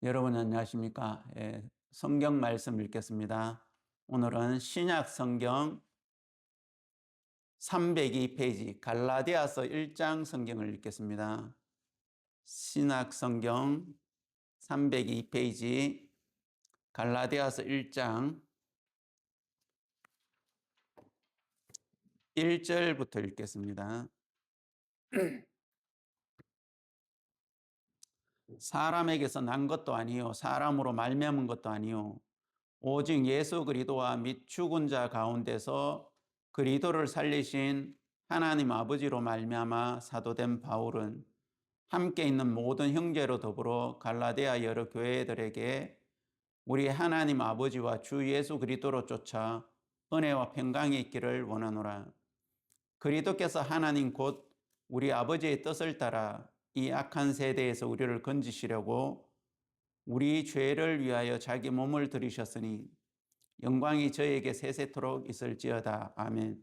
여러분 안녕하십니까? 성경 말씀 읽겠습니다. 오늘은 신약 성경 302페이지 갈라디아서 1장 성경을 읽겠습니다. 신약 성경 302페이지 갈라디아서 1장 1절부터 읽겠습니다. 사람에게서 난 것도 아니요 사람으로 말미암은 것도 아니요 오직 예수 그리스도와 및 죽은 자 가운데서 그리스도를 살리신 하나님 아버지로 말미암아 사도된 바울은 함께 있는 모든 형제로 더불어 갈라디아 여러 교회들에게 우리 하나님 아버지와 주 예수 그리스도로 쫓아 은혜와 평강이 있기를 원하노라. 그리스도께서 하나님 곧 우리 아버지의 뜻을 따라 이 악한 세대에서 우리를 건지시려고 우리 죄를 위하여 자기 몸을 들이셨으니 영광이 저에게 세세토록 있을지어다. 아멘.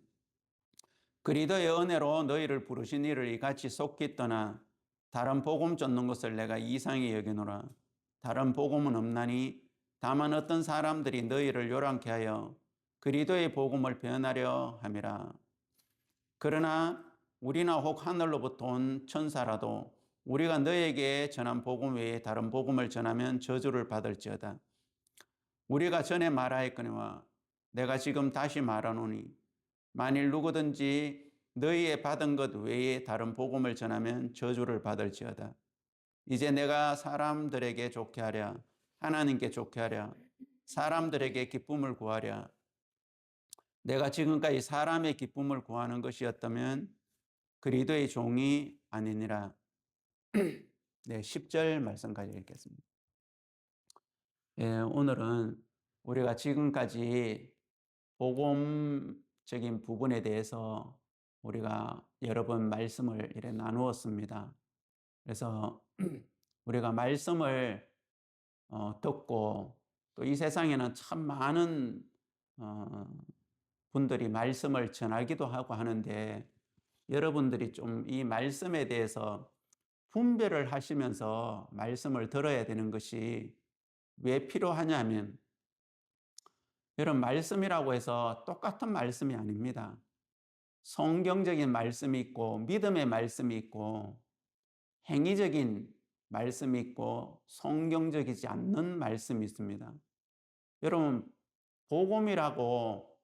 그리스도의 은혜로 너희를 부르신 이를 이같이 속히 떠나 다른 복음 쫓는 것을 내가 이상히 여기노라. 다른 복음은 없나니 다만 어떤 사람들이 너희를 요란케 하여 그리스도의 복음을 변하려 함이라. 그러나 우리나 혹 하늘로부터 온 천사라도 우리가 너에게 전한 복음 외에 다른 복음을 전하면 저주를 받을지어다. 우리가 전에 말하였거니와 내가 지금 다시 말하노니 만일 누구든지 너희의 받은 것 외에 다른 복음을 전하면 저주를 받을지어다. 이제 내가 사람들에게 좋게 하랴 하나님께 좋게 하랴 사람들에게 기쁨을 구하랴. 내가 지금까지 사람의 기쁨을 구하는 것이었다면 그리스도의 종이 아니니라. 네, 10절 말씀까지 읽겠습니다. 오늘은 우리가 지금까지 복음적인 부분에 대해서 우리가 여러 번 말씀을 이렇게 나누었습니다. 그래서 우리가 말씀을 듣고 또 이 세상에는 참 많은 분들이 말씀을 전하기도 하고 하는데 여러분들이 좀 이 말씀에 대해서 분별을 하시면서 말씀을 들어야 되는 것이 왜 필요하냐면 여러분 말씀이라고 해서 똑같은 말씀이 아닙니다. 성경적인 말씀이 있고 믿음의 말씀이 있고 행위적인 말씀이 있고 성경적이지 않는 말씀이 있습니다. 여러분 복음이라고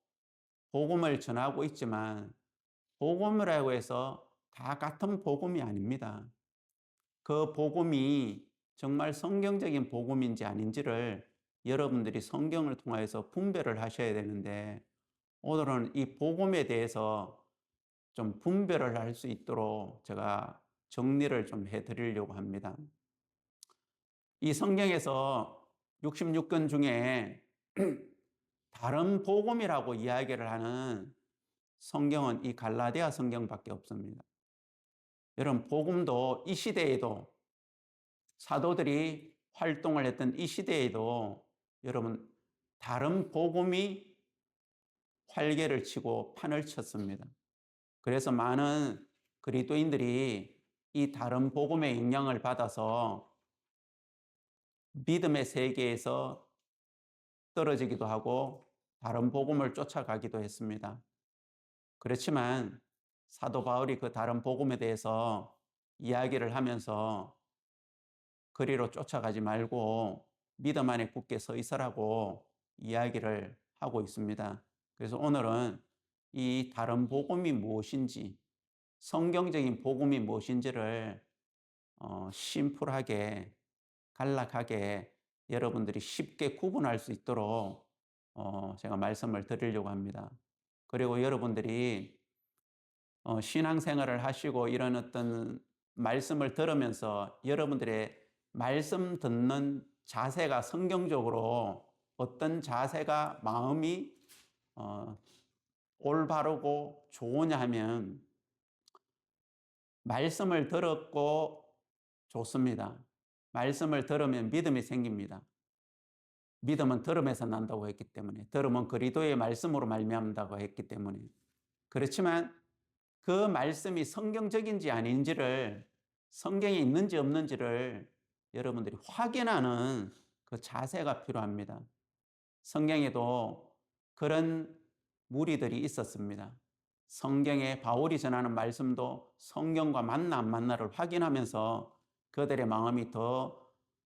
복음을 전하고 있지만 복음이라고 해서 다 같은 복음이 아닙니다. 그 복음이 정말 성경적인 복음인지 아닌지를 여러분들이 성경을 통해서 분별을 하셔야 되는데 오늘은 이 복음에 대해서 좀 분별을 할 수 있도록 제가 정리를 좀 해드리려고 합니다. 이 성경에서 66권 중에 다른 복음이라고 이야기를 하는 성경은 이 갈라디아 성경밖에 없습니다. 여러분 복음도 이 시대에도 사도들이 활동을 했던 이 시대에도 여러분 다른 복음이 활개를 치고 판을 쳤습니다. 그래서 많은 그리스도인들이 이 다른 복음의 영향을 받아서 믿음의 세계에서 떨어지기도 하고 다른 복음을 쫓아가기도 했습니다. 그렇지만 사도 바울이 그 다른 복음에 대해서 이야기를 하면서 그리로 쫓아가지 말고 믿음 안에 굳게 서 있으라고 이야기를 하고 있습니다. 그래서 오늘은 이 다른 복음이 무엇인지 성경적인 복음이 무엇인지를 심플하게 간략하게 여러분들이 쉽게 구분할 수 있도록 제가 말씀을 드리려고 합니다. 그리고 여러분들이 신앙생활을 하시고 이런 어떤 말씀을 들으면서 여러분들의 말씀 듣는 자세가 성경적으로 어떤 자세가 마음이 올바르고 좋으냐 하면 말씀을 들었고 좋습니다. 말씀을 들으면 믿음이 생깁니다. 믿음은 들음에서 난다고 했기 때문에 들음은 그리스도의 말씀으로 말미암는다고 했기 때문에 그렇지만 그 말씀이 성경적인지 아닌지를 성경에 있는지 없는지를 여러분들이 확인하는 그 자세가 필요합니다. 성경에도 그런 무리들이 있었습니다. 성경에 바울이 전하는 말씀도 성경과 맞나 안 맞나를 확인하면서 그들의 마음이 더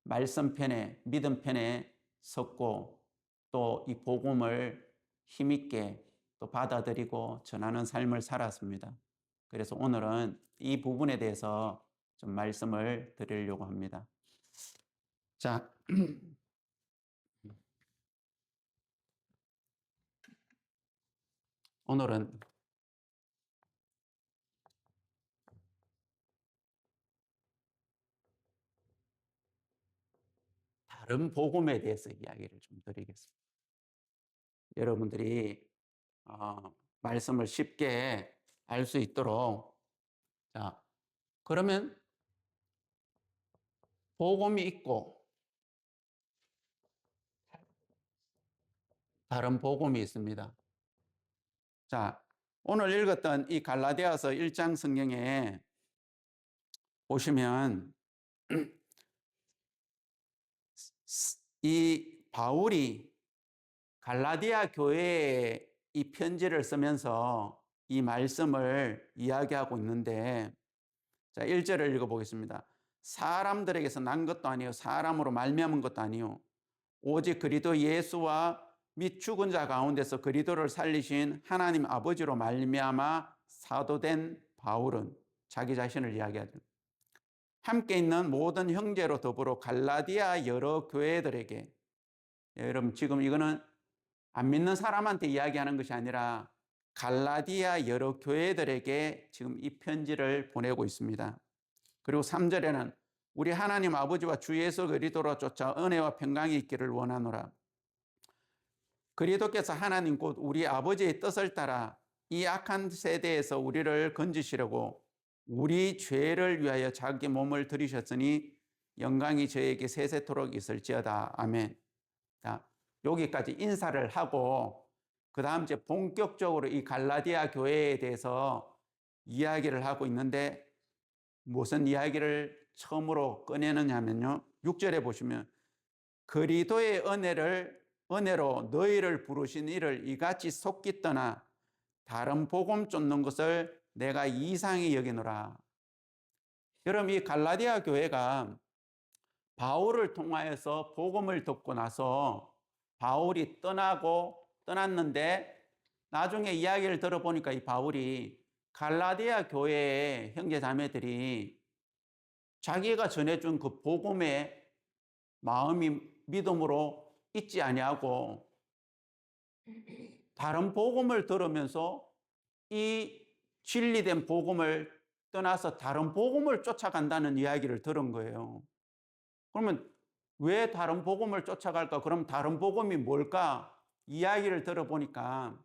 말씀 편에, 믿음 편에 섰고 또 이 복음을 힘있게 또 받아들이고 전하는 삶을 살았습니다. 그래서 오늘은 이 부분에 대해서 좀 말씀을 드리려고 합니다. 자, 오늘은 다른 복음에 대해서 이야기를 좀 드리겠습니다. 여러분들이 말씀을 쉽게 알 수 있도록, 자, 그러면 복음이 있고 다른 복음이 있습니다. 자, 오늘 읽었던 이 갈라디아서 1장 성경에 보시면 이 바울이 갈라디아 교회에 이 편지를 쓰면서 이 말씀을 이야기하고 있는데, 자, 1절을 읽어보겠습니다. 사람들에게서 난 것도 아니요 사람으로 말미암은 것도 아니요 오직 그리스도 예수와 및 죽은 자 가운데서 그리스도를 살리신 하나님 아버지로 말미암아 사도된 바울은, 자기 자신을 이야기하죠. 함께 있는 모든 형제로 더불어 갈라디아 여러 교회들에게, 여러분 지금 이거는 안 믿는 사람한테 이야기하는 것이 아니라 갈라디아 여러 교회들에게 지금 이 편지를 보내고 있습니다. 그리고 3절에는 우리 하나님 아버지와 주 예수 그리스도로 쫓아 은혜와 평강이 있기를 원하노라. 그리스도께서 하나님 곧 우리 아버지의 뜻을 따라 이 악한 세대에서 우리를 건지시려고 우리 죄를 위하여 자기 몸을 들이셨으니 영광이 저에게 세세토록 있을지어다. 아멘. 자, 여기까지 인사를 하고 그 다음 이제 본격적으로 이 갈라디아 교회에 대해서 이야기를 하고 있는데 무슨 이야기를 처음으로 꺼내느냐면요. 6절에 보시면 그리스도의 은혜로 너희를 부르신 이를 이같이 속기 떠나 다른 복음 쫓는 것을 내가 이상히 여기노라. 여러분 이 갈라디아 교회가 바울을 통하여서 복음을 듣고 나서 바울이 떠났는데 나중에 이야기를 들어보니까 이 바울이 갈라디아 교회의 형제 자매들이 자기가 전해준 그 복음의 마음이 믿음으로 있지 아니하고 다른 복음을 들으면서 이 진리된 복음을 떠나서 다른 복음을 쫓아간다는 이야기를 들은 거예요. 그러면 왜 다른 복음을 쫓아갈까? 그럼 다른 복음이 뭘까? 이야기를 들어보니까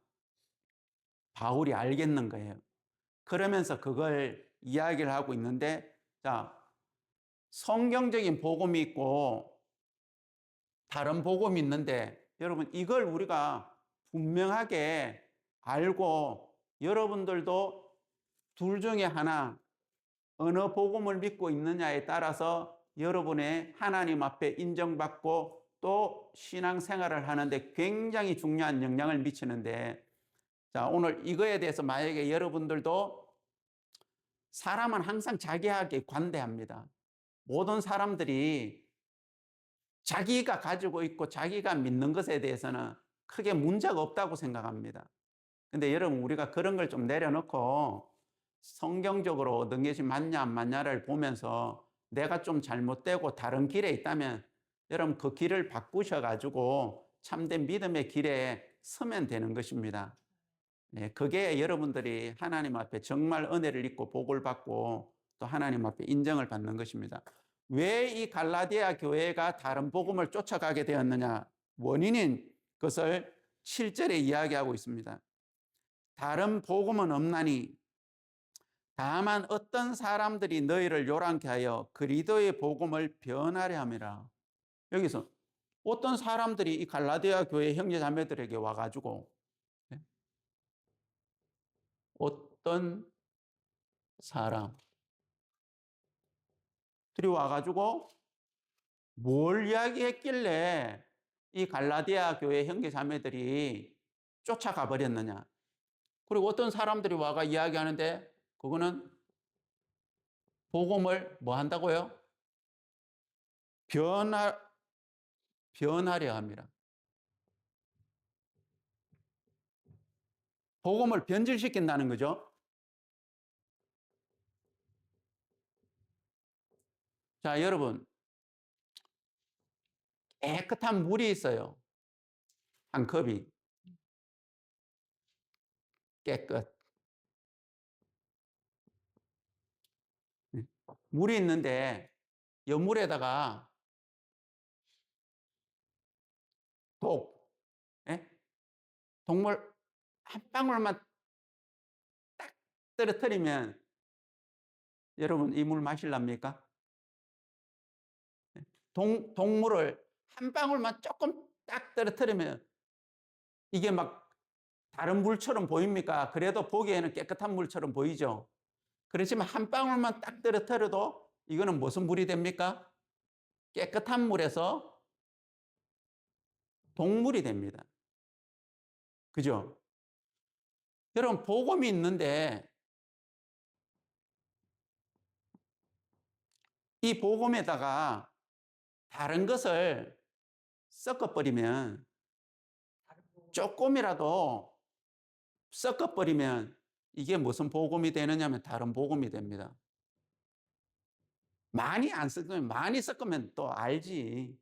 바울이 알겠는 거예요. 그러면서 그걸 이야기를 하고 있는데, 자, 성경적인 복음이 있고 다른 복음이 있는데, 여러분 이걸 우리가 분명하게 알고 여러분들도 둘 중에 하나 어느 복음을 믿고 있느냐에 따라서 여러분의 하나님 앞에 인정받고 또 신앙생활을 하는데 굉장히 중요한 영향을 미치는데, 자, 오늘 이거에 대해서 만약에 여러분들도 사람은 항상 자기에게 관대합니다. 모든 사람들이 자기가 가지고 있고 자기가 믿는 것에 대해서는 크게 문제가 없다고 생각합니다. 근데 여러분 우리가 그런 걸 좀 내려놓고 성경적으로 얻은 것이 맞냐 안 맞냐를 보면서 내가 좀 잘못되고 다른 길에 있다면 여러분 그 길을 바꾸셔가지고 참된 믿음의 길에 서면 되는 것입니다. 네, 그게 여러분들이 하나님 앞에 정말 은혜를 입고 복을 받고 또 하나님 앞에 인정을 받는 것입니다. 왜 이 갈라디아 교회가 다른 복음을 쫓아가게 되었느냐? 원인인 것을 7절에 이야기하고 있습니다. 다른 복음은 없나니 다만 어떤 사람들이 너희를 요란케 하여 그리스도의 복음을 변하려 함이라. 여기서 어떤 사람들이 이 갈라디아 교회 형제 자매들에게 와가지고 어떤 사람들이 와가지고 뭘 이야기했길래 이 갈라디아 교회 형제 자매들이 쫓아가 버렸느냐. 그리고 어떤 사람들이 와가 이야기하는데 그거는 복음을 뭐 한다고요? 변화, 변하려 합니다. 복음을 변질시킨다는 거죠. 자, 여러분, 깨끗한 물이 있어요. 한 컵이 깨끗. 물이 있는데 이 물에다가 독, 예? 독물 한 방울만 딱 떨어뜨리면 여러분 이 물 마실랍니까? 독물을 한 방울만 조금 딱 떨어뜨리면 이게 막 다른 물처럼 보입니까? 그래도 보기에는 깨끗한 물처럼 보이죠. 그렇지만 한 방울만 딱 떨어뜨려도 이거는 무슨 물이 됩니까? 깨끗한 물에서 독물이 됩니다. 그죠? 여러분 복음이 있는데 이 복음에다가 다른 것을 섞어버리면 조금이라도 섞어버리면 이게 무슨 복음이 되느냐면 다른 복음이 됩니다. 많이 안 섞으면 많이 섞으면 또 알지.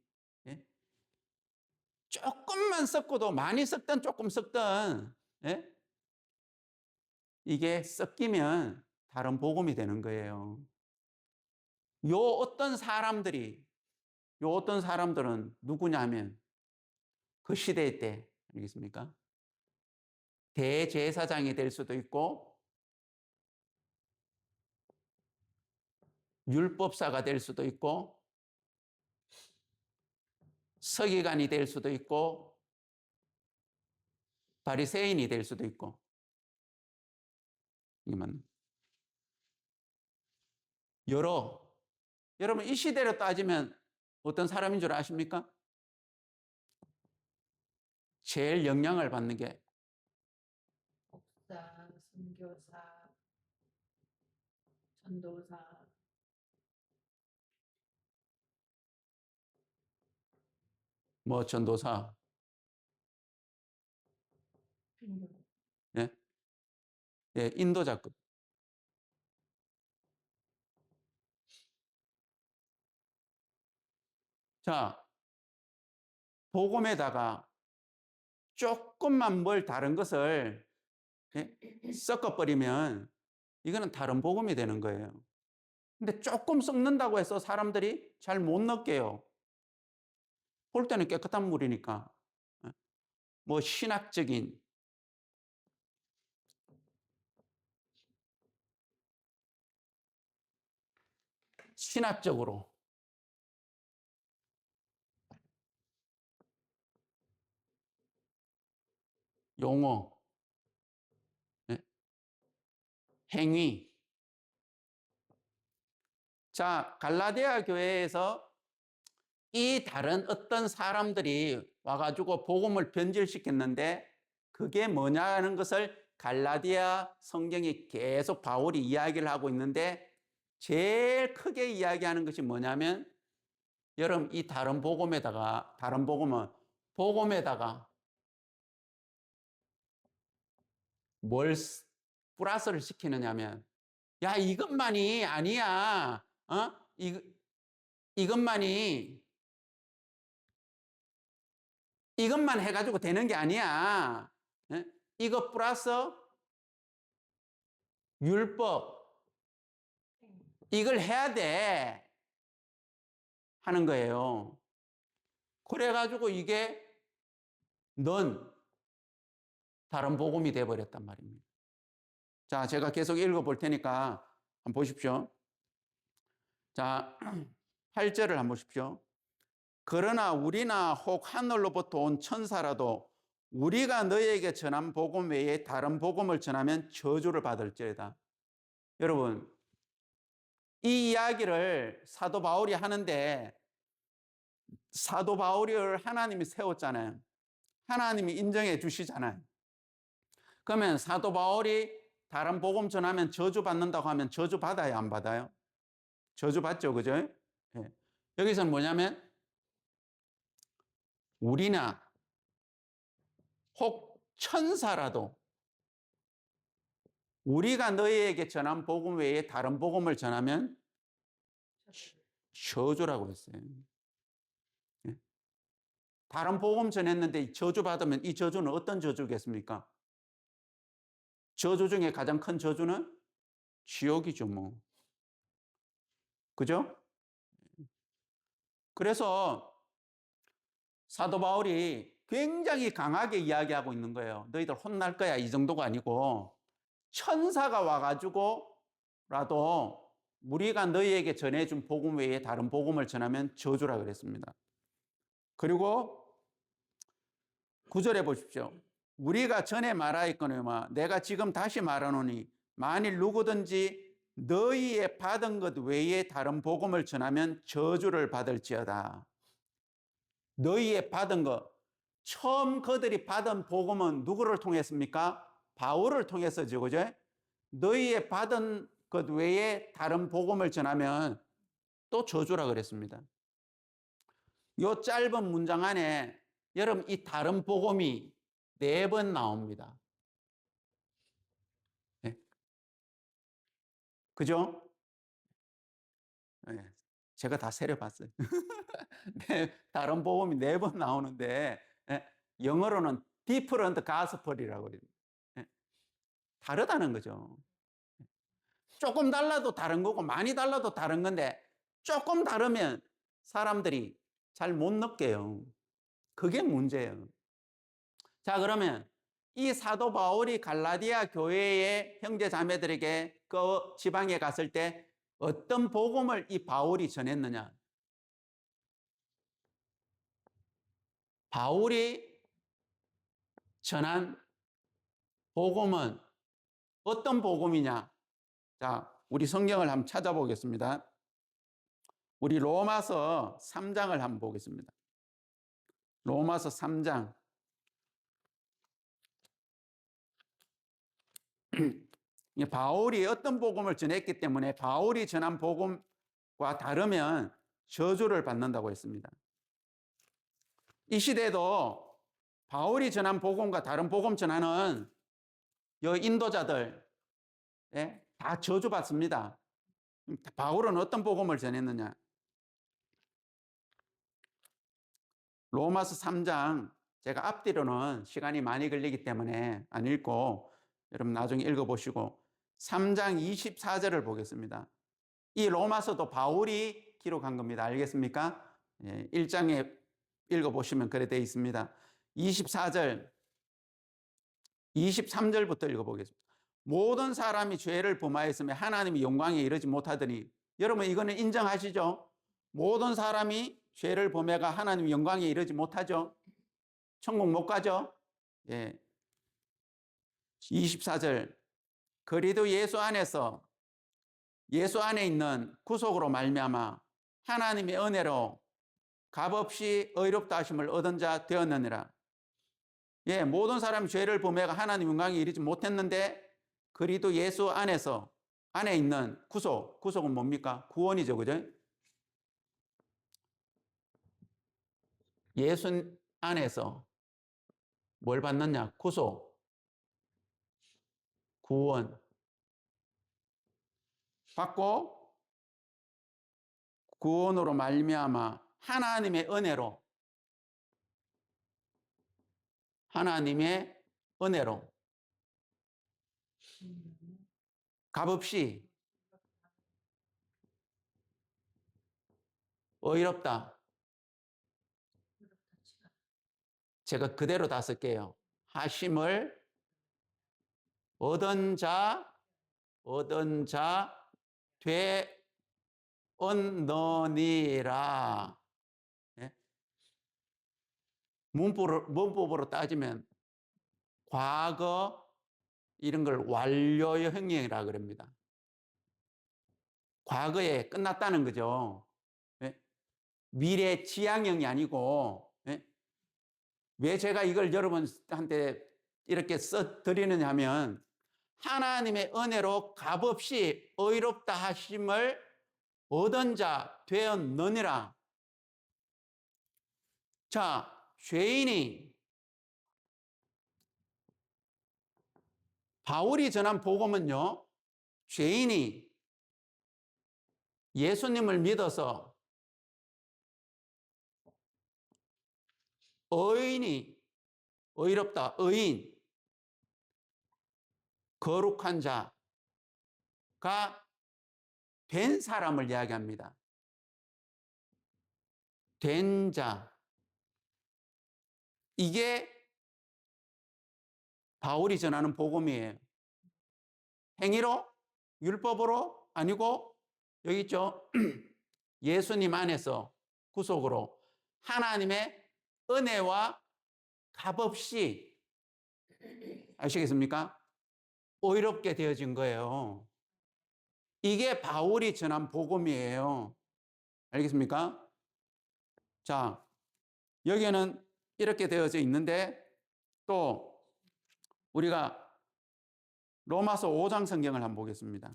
예? 조금만 섞어도 많이 섞든 조금 섞든 예? 이게 섞이면 다른 복음이 되는 거예요. 요 어떤 사람들은 누구냐면 그 시대 때 알겠습니까? 대제사장이 될 수도 있고 율법사가 될 수도 있고 서기관이 될 수도 있고 바리새인이 될 수도 있고 여러분 이 시대로 따지면 어떤 사람인 줄 아십니까? 제일 영향을 받는 게 목사, 선교사, 전도사, 뭐 전도사, 예? 예, 인도자급. 자, 복음에다가 조금만 뭘 다른 것을 예? 섞어버리면 이거는 다른 복음이 되는 거예요. 근데 조금 섞는다고 해서 사람들이 잘 못 넣게요. 볼 때는 깨끗한 물이니까. 예? 뭐 신학적으로 용어, 예? 행위. 자, 갈라디아 교회에서 이 다른 어떤 사람들이 와가지고 복음을 변질시켰는데 그게 뭐냐는 것을 갈라디아 성경이 계속 바울이 이야기를 하고 있는데 제일 크게 이야기하는 것이 뭐냐면 여러분 이 다른 복음은 복음에다가 뭘 플러스를 시키느냐면 야 이것만이 아니야. 이것만이 이것만 해가지고 되는 게 아니야. 예? 이것 플러스 율법 이걸 해야 돼 하는 거예요. 그래가지고 이게 넌 다른 복음이 돼버렸단 말입니다. 자, 제가 계속 읽어볼 테니까 한번 보십시오. 자, 8절을 한번 보십시오. 그러나 우리나 혹 하늘로부터 온 천사라도 우리가 너에게 전한 복음 외에 다른 복음을 전하면 저주를 받을지어다. 여러분, 이 이야기를 사도 바울이 하는데 사도 바울을 하나님이 세웠잖아요. 하나님이 인정해 주시잖아요. 그러면 사도 바울이 다른 복음 전하면 저주받는다고 하면 저주받아야 안 받아요? 저주받죠, 그죠? 예. 여기서는 뭐냐면 우리나 혹 천사라도 우리가 너희에게 전한 복음 외에 다른 복음을 전하면 저주라고 했어요. 예. 다른 복음 전했는데 저주받으면 이 저주는 어떤 저주겠습니까? 저주 중에 가장 큰 저주는 지옥이죠, 뭐. 그죠? 그래서 사도 바울이 굉장히 강하게 이야기하고 있는 거예요. 너희들 혼날 거야. 이 정도가 아니고 천사가 와가지고라도 우리가 너희에게 전해준 복음 외에 다른 복음을 전하면 저주라 그랬습니다. 그리고 9절에 보십시오. 우리가 전에 말하였거니와 내가 지금 다시 말하노니 만일 누구든지 너희의 받은 것 외에 다른 복음을 전하면 저주를 받을지어다. 너희의 받은 것, 처음 그들이 받은 복음은 누구를 통했습니까? 바울을 통해서죠, 그죠? 너희의 받은 것 외에 다른 복음을 전하면 또 저주라 그랬습니다. 이 짧은 문장 안에 여러분 이 다른 복음이 4번 나옵니다. 네. 그죠? 네. 제가 다 세려봤어요. 네, 다른 복음이 4번 나오는데 영어로는 different gospel이라고 해요. 다르다는 거죠. 조금 달라도 다른 거고 많이 달라도 다른 건데 조금 다르면 사람들이 잘 못 느껴요. 그게 문제예요. 자, 그러면 이 사도 바울이 갈라디아 교회의 형제 자매들에게 그 지방에 갔을 때 어떤 복음을 이 바울이 전했느냐? 바울이 전한 복음은 어떤 복음이냐? 자, 우리 성경을 한번 찾아보겠습니다. 우리 로마서 3장을 한번 보겠습니다. 로마서 3장. 바울이 어떤 복음을 전했기 때문에 바울이 전한 복음과 다르면 저주를 받는다고 했습니다. 이 시대에도 바울이 전한 복음과 다른 복음 전하는 인도자들 다 저주받습니다. 바울은 어떤 복음을 전했느냐? 로마서 3장, 제가 앞뒤로는 시간이 많이 걸리기 때문에 안 읽고 여러분 나중에 읽어보시고 3장 24절을 보겠습니다. 이 로마서도 바울이 기록한 겁니다. 알겠습니까? 1장에 읽어보시면 그래 되어 있습니다. 24절, 23절부터 읽어보겠습니다. 모든 사람이 죄를 범하였으며 하나님이 영광에 이르지 못하더니, 여러분 이거는 인정하시죠? 모든 사람이 죄를 범해가 하나님 영광에 이르지 못하죠? 천국 못 가죠? 예. 24절. 그리도 예수 안에 있는 구속으로 말미암아 하나님의 은혜로 값없이 의롭다 하심을 얻은 자 되었느니라. 예, 모든 사람이 죄를 범해가 하나님 영광에 이르지 못했는데 그리도 예수 안에 있는 구속은 뭡니까? 구원이죠, 그죠? 예수 안에서 뭘 받느냐? 구원 받고 구원으로 말미암아 하나님의 은혜로 값없이 의롭다. 제가 그대로 다 쓸게요. 하심을 얻은 자 되었느니라. 예? 문법으로 따지면 과거 이런 걸 완료형이라 그럽니다. 과거에 끝났다는 거죠. 예? 미래 지향형이 아니고, 예? 왜 제가 이걸 여러분한테 이렇게 써 드리느냐 하면 하나님의 은혜로 값없이 의롭다 하심을 얻은 자 되었느니라. 자, 죄인이 바울이 전한 복음은요, 죄인이 예수님을 믿어서 의인이 의롭다, 의인, 거룩한 자가 된 사람을 이야기합니다. 된 자. 이게 바울이 전하는 복음이에요. 행위로? 율법으로? 아니고, 여기 있죠. 예수님 안에서 구속으로 하나님의 은혜와 값없이, 아시겠습니까? 의롭게 되어진 거예요. 이게 바울이 전한 복음이에요. 알겠습니까? 자, 여기에는 이렇게 되어져 있는데 또 우리가 로마서 5장 성경을 한번 보겠습니다.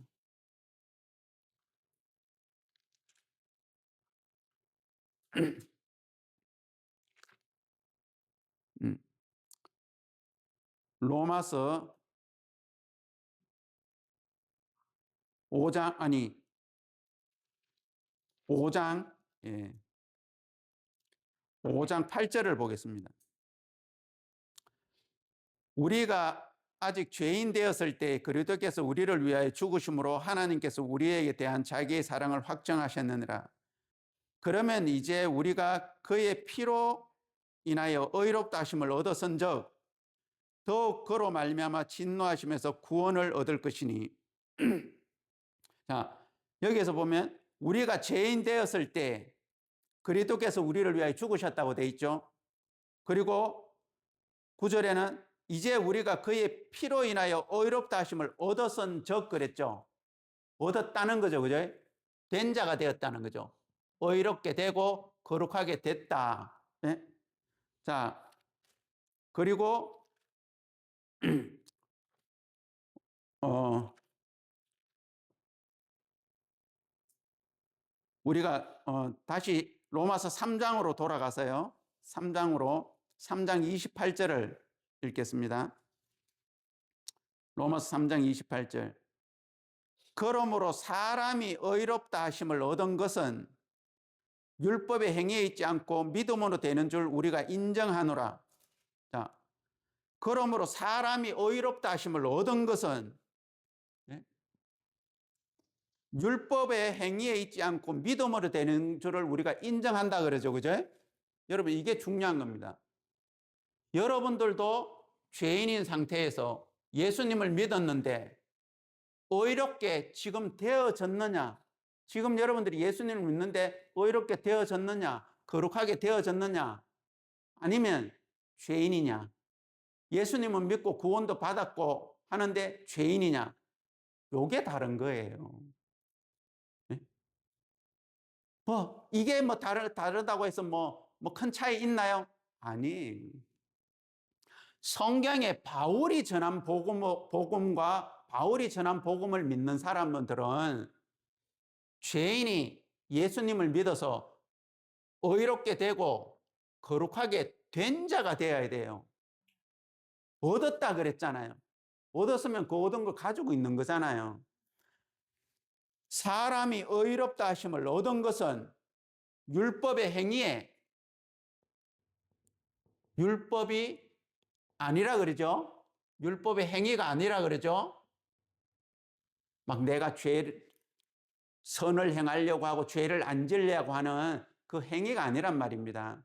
로마서 5장, 아니, 5장, 예, 5장 8절을 보겠습니다. 우리가 아직 죄인 되었을 때 그리스도께서 우리를 위하여 죽으심으로 하나님께서 우리에게 대한 자기의 사랑을 확정하셨느니라. 그러면 이제 우리가 그의 피로 인하여 의롭다 하심을 얻었은즉 더욱 그로 말미암아 진노하심에서 구원을 얻을 것이니. 자, 여기에서 보면 우리가 죄인 되었을 때 그리스도께서 우리를 위하여 죽으셨다고 돼 있죠. 그리고 9절에는 이제 우리가 그의 피로 인하여 의롭다 하심을 얻었은즉 그랬죠. 얻었다는 거죠. 그죠? 된 자가 되었다는 거죠. 의롭게 되고 거룩하게 됐다. 네? 자, 그리고 우리가 다시 로마서 3장으로 돌아가서요. 3장 28절을 읽겠습니다. 로마서 3장 28절. 그러므로 사람이 의롭다 하심을 얻은 것은 율법의 행위에 있지 않고 믿음으로 되는 줄 우리가 인정하노라. 자, 그러므로 사람이 의롭다 하심을 얻은 것은 율법의 행위에 있지 않고 믿음으로 되는 줄을 우리가 인정한다 그러죠. 그죠? 여러분, 이게 중요한 겁니다. 여러분들도 죄인인 상태에서 예수님을 믿었는데 의롭게 지금 되어졌느냐? 지금 여러분들이 예수님을 믿는데 의롭게 되어졌느냐? 거룩하게 되어졌느냐? 아니면 죄인이냐? 예수님은 믿고 구원도 받았고 하는데 죄인이냐? 요게 다른 거예요. 이게 다르다고 해서 큰 차이 있나요? 아니. 성경에 바울이 전한 복음과 바울이 전한 복음을 믿는 사람들은 죄인이 예수님을 믿어서 의롭게 되고 거룩하게 된 자가 되어야 돼요. 얻었다 그랬잖아요. 얻었으면 그 얻은 거 가지고 있는 거잖아요. 사람이 의롭다 하심을 얻은 것은 율법의 행위에 율법이 아니라 그러죠. 율법의 행위가 아니라 그러죠. 막 내가 선을 행하려고 하고 죄를 안 지으려고 하는 그 행위가 아니란 말입니다.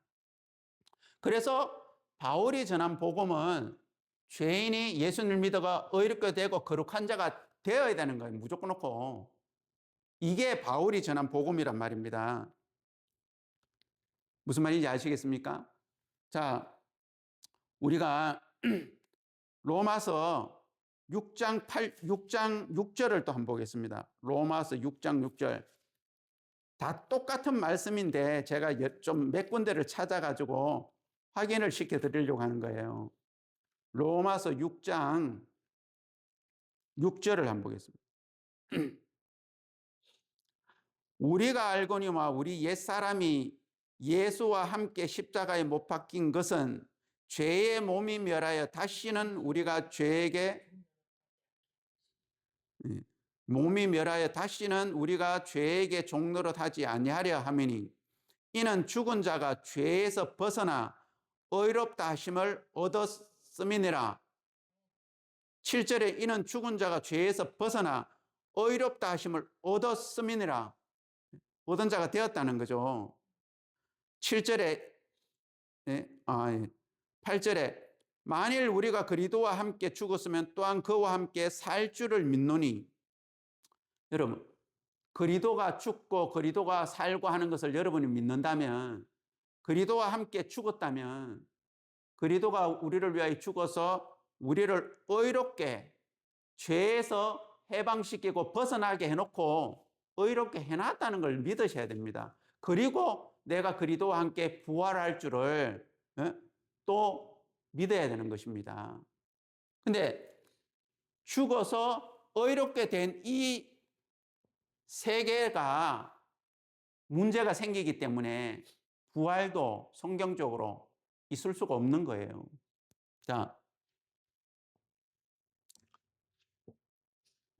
그래서 바울이 전한 복음은 죄인이 예수님을 믿어가 의롭게 되고 거룩한 자가 되어야 되는 거예요. 무조건 놓고. 이게 바울이 전한 복음이란 말입니다. 무슨 말인지 아시겠습니까? 자, 우리가 로마서 6장 6절을 또 한번 보겠습니다. 로마서 6장 6절. 다 똑같은 말씀인데 제가 좀 몇 군데를 찾아가지고 확인을 시켜드리려고 하는 거예요. 로마서 6장 6절을 한번 보겠습니다. 우리가 알거니와 우리 옛사람이 예수와 함께 십자가에 못 박힌 것은 죄의 몸이 멸하여 다시는 우리가 죄에게 몸이 멸하여 다시는 우리가 죄에게 종노릇하지 아니하려 함이니 이는 죽은 자가 죄에서 벗어나 의롭다 하심을 얻었음이니라. 7절에 이는 죽은 자가 죄에서 벗어나 의롭다 하심을 얻었음이니라. 얻은 자가 되었다는 거죠. 7절에 8절에 만일 우리가 그리스도와 함께 죽었으면 또한 그와 함께 살 줄을 믿노니. 여러분, 그리스도가 죽고 그리스도가 살고 하는 것을 여러분이 믿는다면, 그리스도와 함께 죽었다면, 그리스도가 우리를 위하여 죽어서 우리를 의롭게 죄에서 해방시키고 벗어나게 해놓고 의롭게 해놨다는 걸 믿으셔야 됩니다. 그리고 내가 그리스도와 함께 부활할 줄을 또 믿어야 되는 것입니다. 근데 죽어서 의롭게 된 이 세계가 문제가 생기기 때문에 부활도 성경적으로 있을 수가 없는 거예요. 자,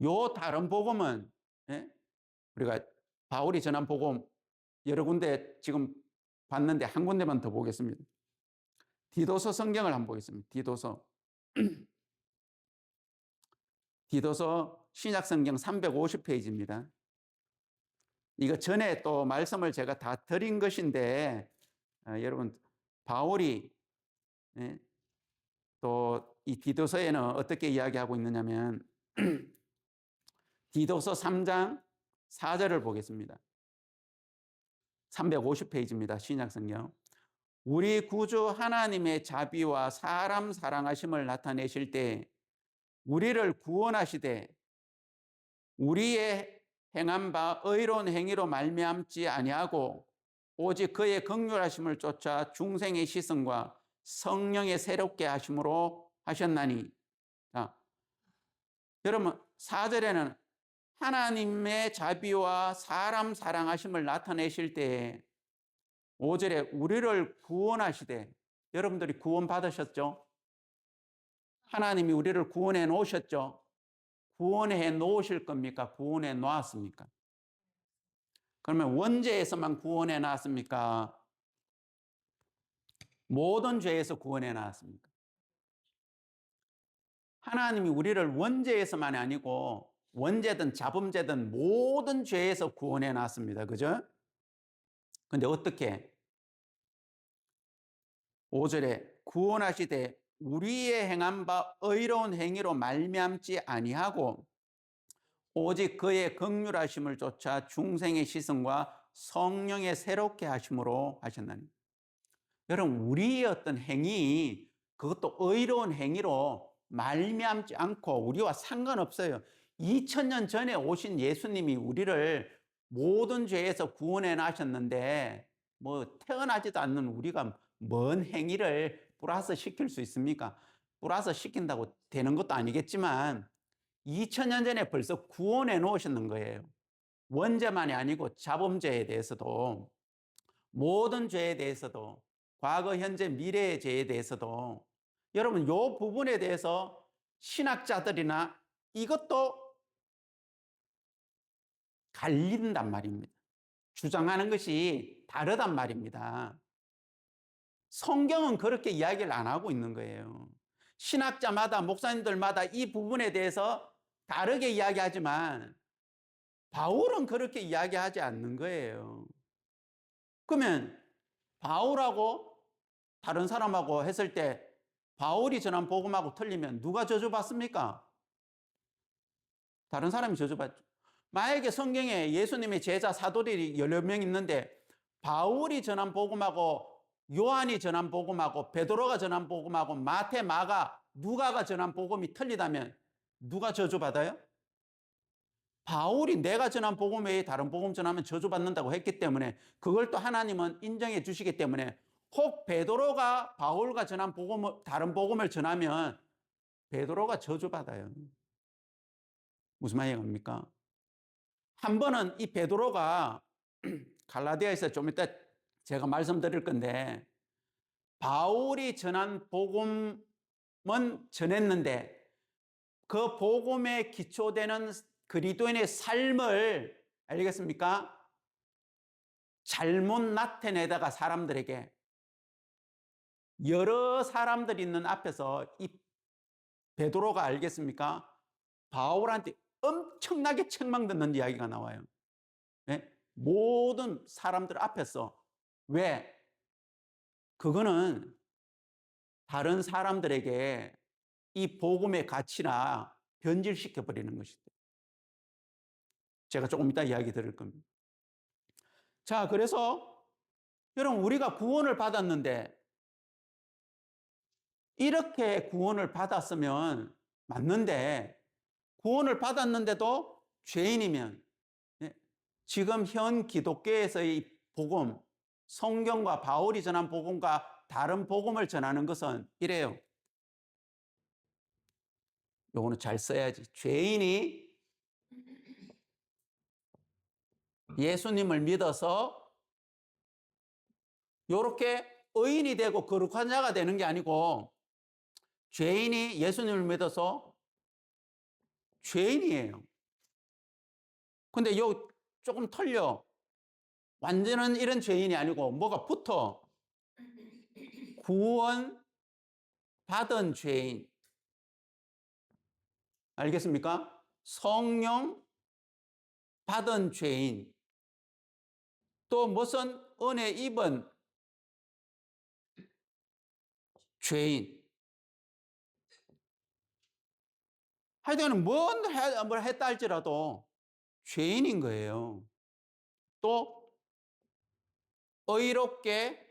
요 다른 복음은 우리가 바울이 전한 복음 여러 군데 지금 봤는데 한 군데만 더 보겠습니다. 디도서 성경을 한번 보겠습니다. 디도서 신약 성경 350페이지입니다. 이거 전에 또 말씀을 제가 다 드린 것인데 여러분 바울이 또 이 디도서에는 어떻게 이야기하고 있느냐면 디도서 3장 4절을 보겠습니다. 350페이지입니다. 신약성경. 우리 구주 하나님의 자비와 사람 사랑하심을 나타내실 때 우리를 구원하시되 우리의 행한 바 의로운 행위로 말미암지 아니하고 오직 그의 긍휼하심을 쫓아 중생의 시선과 성령의 새롭게 하심으로 하셨나니. 자, 여러분 4절에는 하나님의 자비와 사람 사랑하심을 나타내실 때 5절에 우리를 구원하시되, 여러분들이 구원 받으셨죠? 하나님이 우리를 구원해 놓으셨죠? 구원해 놓으실 겁니까? 구원해 놓았습니까? 그러면 원죄에서만 구원해 놨습니까? 모든 죄에서 구원해 놨습니까? 하나님이 우리를 원죄에서만이 아니고 원죄든 자범죄든 모든 죄에서 구원해 놨습니다. 그죠? 근데 어떻게? 5절에 구원하시되 우리의 행한 바 의로운 행위로 말미암지 아니하고 오직 그의 긍휼하심을 쫓아 중생의 시선과 성령의 새롭게 하심으로 하셨나니. 여러분 우리의 어떤 행위, 그것도 의로운 행위로 말미암지 않고 우리와 상관없어요. 2000년 전에 오신 예수님이 우리를 모든 죄에서 구원해 나셨는데 뭐 태어나지도 않는 우리가 뭔 행위를 플러스 시킬 수 있습니까? 플러스 시킨다고 되는 것도 아니겠지만 2000년 전에 벌써 구원해 놓으셨는 거예요. 원죄만이 아니고 자범죄에 대해서도, 모든 죄에 대해서도, 과거, 현재, 미래의 죄에 대해서도. 여러분 이 부분에 대해서 신학자들이나 이것도 갈린단 말입니다. 주장하는 것이 다르단 말입니다. 성경은 그렇게 이야기를 안 하고 있는 거예요. 신학자마다, 목사님들마다 이 부분에 대해서 다르게 이야기하지만 바울은 그렇게 이야기하지 않는 거예요. 그러면 바울하고 다른 사람하고 했을 때 바울이 전한 복음하고 틀리면 누가 저주받습니까? 다른 사람이 저주받죠. 만약에 성경에 예수님의 제자 사도들이 여러 명 있는데 바울이 전한 복음하고 요한이 전한 복음하고 베드로가 전한 복음하고 마태, 마가, 누가가 전한 복음이 틀리다면 누가 저주받아요? 바울이 내가 전한 복음 외에 다른 복음 전하면 저주받는다고 했기 때문에 그걸 또 하나님은 인정해 주시기 때문에 혹 베드로가 바울과 전한 복음을, 다른 복음을 전하면 베드로가 저주받아요. 무슨 말입니까? 한 번은 이 베드로가 갈라디아에서 좀 이따 제가 말씀드릴 건데 바울이 전한 복음은 전했는데 그 복음에 기초되는 그리스도인의 삶을 알겠습니까? 잘못 나타내다가 사람들에게 여러 사람들이 있는 앞에서 이 베드로가 알겠습니까? 바울한테 엄청나게 책망 듣는 이야기가 나와요. 네? 모든 사람들 앞에서. 왜? 그거는 다른 사람들에게 이 복음의 가치나 변질시켜 버리는 것이다. 제가 조금 이따 이야기 드릴 겁니다. 자, 그래서 여러분 우리가 구원을 받았는데 이렇게 구원을 받았으면 맞는데 구원을 받았는데도 죄인이면 지금 현 기독교에서의 복음, 성경과 바울이 전한 복음과 다른 복음을 전하는 것은 이래요. 요거는 잘 써야지. 죄인이 예수님을 믿어서 요렇게 의인이 되고 거룩한 자가 되는 게 아니고 죄인이 예수님을 믿어서 죄인이에요. 근데 요 조금 틀려. 완전한 이런 죄인이 아니고 뭐가 붙어. 구원 받은 죄인. 알겠습니까? 성령 받은 죄인. 또 무슨 은혜 입은 죄인. 하여튼 뭘 했다 할지라도 죄인인 거예요. 또 의롭게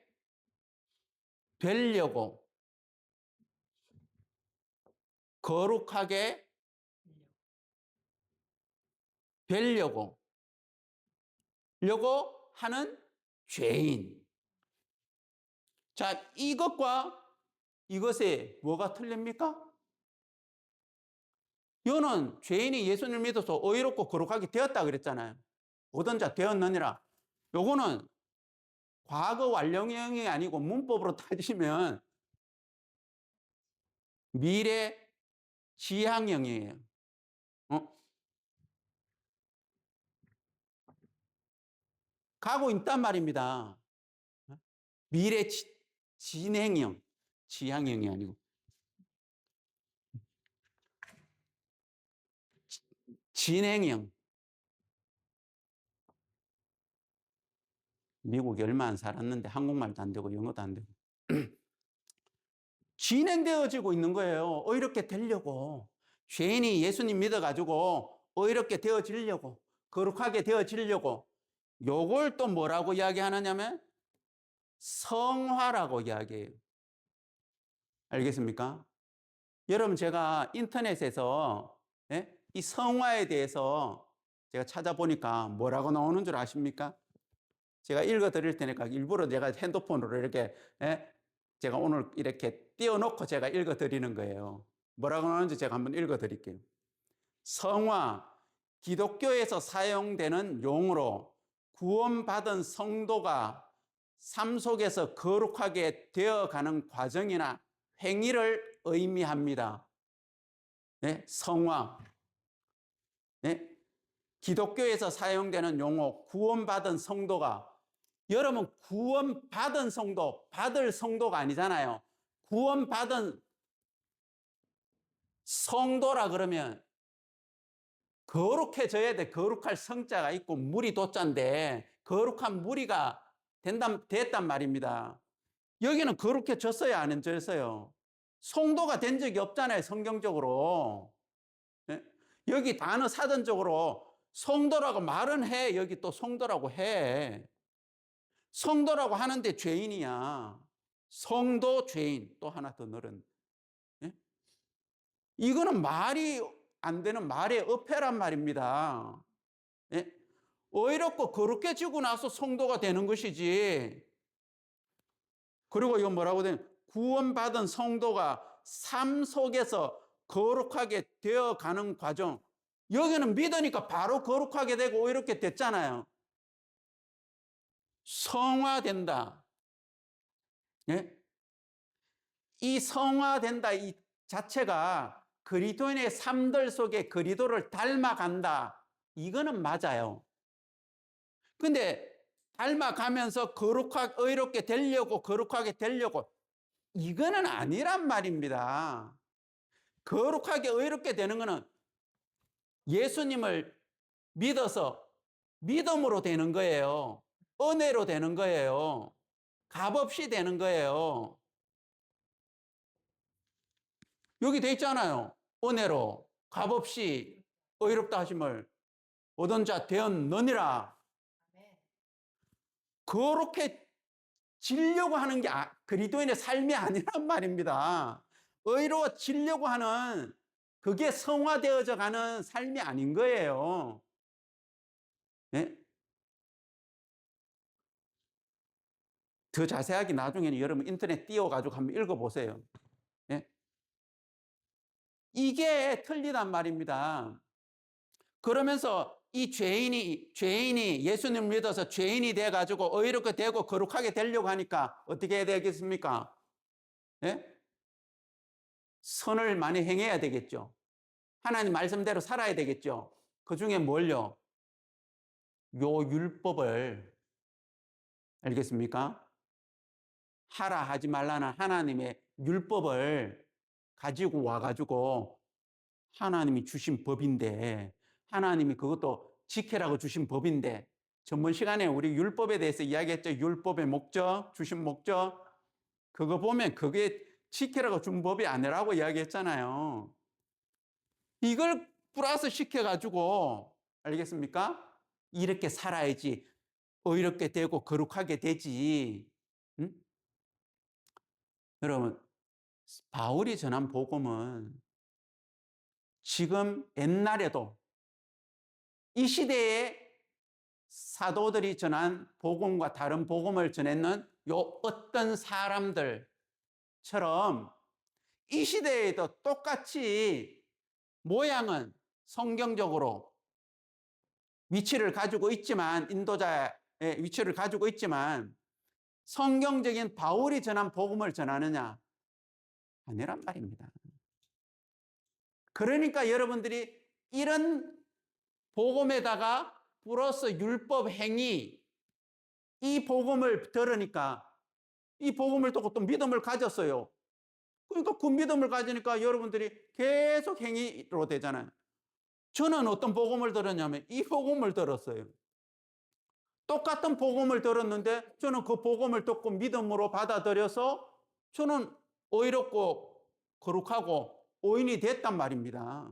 되려고 거룩하게 되려고 하는 죄인. 자, 이것과 이것에 뭐가 틀립니까? 이거는 죄인이 예수님을 믿어서 의롭고 거룩하게 되었다 그랬잖아요. 모든 자 되었느니라. 요거는 과거 완료형이 아니고 문법으로 따지면 미래 지향형이에요. 가고 있단 말입니다. 미래 진행형, 지향형이 아니고 진행형. 미국에 얼마 안 살았는데 한국말도 안 되고 영어도 안 되고 진행되어지고 있는 거예요. 의롭게 되려고. 죄인이 예수님 믿어가지고 의롭게 되어지려고, 거룩하게 되어지려고. 요걸 또 뭐라고 이야기하느냐면 성화라고 이야기해요. 알겠습니까? 여러분, 제가 인터넷에서 이 성화에 대해서 제가 찾아보니까 뭐라고 나오는 줄 아십니까? 제가 읽어 드릴 테니까 일부러 제가 핸드폰으로 이렇게 제가 오늘 이렇게 띄워놓고 제가 읽어 드리는 거예요. 뭐라고 나오는지 제가 한번 읽어 드릴게요. 성화, 기독교에서 사용되는 용어로 구원받은 성도가 삶 속에서 거룩하게 되어가는 과정이나 행위를 의미합니다. 네? 성화. 네? 기독교에서 사용되는 용어, 구원받은 성도가, 여러분 구원받은 성도, 받을 성도가 아니잖아요. 구원받은 성도라 그러면 거룩해져야 돼. 거룩할 성자가 있고 물이 도자인데 거룩한 무리가 됐단 말입니다. 여기는 거룩해졌어요, 안 졌어요? 성도가 된 적이 없잖아요, 성경적으로. 네? 여기 단어 사전적으로 성도라고 말은 해. 여기 또 성도라고 해. 성도라고 하는데 죄인이야. 성도, 죄인. 또 하나 더 늘은. 네? 이거는 말이 안 되는 말의 어폐란 말입니다. 예? 의롭고 거룩해 지고 나서 성도가 되는 것이지. 그리고 이거 뭐라고 되냐? 구원받은 성도가 삶 속에서 거룩하게 되어가는 과정. 여기는 믿으니까 바로 거룩하게 되고 이렇게 됐잖아요. 성화된다. 예? 이 성화된다 이 자체가 그리스도인의 삶들 속에 그리스도를 닮아간다. 이거는 맞아요. 근데 닮아가면서 의롭게 되려고 거룩하게 되려고 이거는 아니란 말입니다. 거룩하게 의롭게 되는 것은 예수님을 믿어서 믿음으로 되는 거예요. 은혜로 되는 거예요. 값없이 되는 거예요. 여기 돼 있잖아요. 은혜로 값없이 의롭다 하심을 얻은 자 되었느니라. 그렇게 지려고 하는 게 그리스도인의 삶이 아니란 말입니다. 의로워지려고 하는 그게 성화되어져 가는 삶이 아닌 거예요. 네? 더 자세하게 나중에는 여러분 인터넷 띄워가지고 한번 읽어보세요. 네? 이게 틀리단 말입니다. 그러면서 이 죄인이 예수님을 믿어서 죄인이 돼가지고 의롭게 되고 거룩하게 되려고 하니까 어떻게 해야 되겠습니까? 예? 선을 많이 행해야 되겠죠. 하나님 말씀대로 살아야 되겠죠. 그 중에 뭘요? 요 율법을, 알겠습니까? 하라 하지 말라는 하나님의 율법을 가지고 와가지고 하나님이 주신 법인데, 하나님이 그것도 지키라고 주신 법인데, 전번 시간에 우리 율법에 대해서 이야기했죠. 율법의 목적, 주신 목적. 그거 보면 그게 지키라고 준 법이 아니라고 이야기했잖아요. 이걸 플러스 시켜가지고, 알겠습니까? 이렇게 살아야지 의롭게 되고 거룩하게 되지. 응? 여러분, 바울이 전한 복음은 지금 옛날에도 이 시대에 사도들이 전한 복음과 다른 복음을 전했는 요 어떤 사람들처럼 이 시대에도 똑같이 모양은 성경적으로 위치를 가지고 있지만, 인도자의 위치를 가지고 있지만 성경적인 바울이 전한 복음을 전하느냐? 아니란 말입니다. 그러니까 여러분들이 이런 복음에다가 플러스 율법 행위, 이 복음을 들으니까 이 복음을 듣고 또 믿음을 가졌어요. 그러니까 그 믿음을 가지니까 여러분들이 계속 행위로 되잖아요. 저는 어떤 복음을 들었냐면 이 복음을 들었어요. 똑같은 복음을 들었는데 저는 그 복음을 듣고 믿음으로 받아들여서 저는 의롭고 거룩하고 의인이 됐단 말입니다.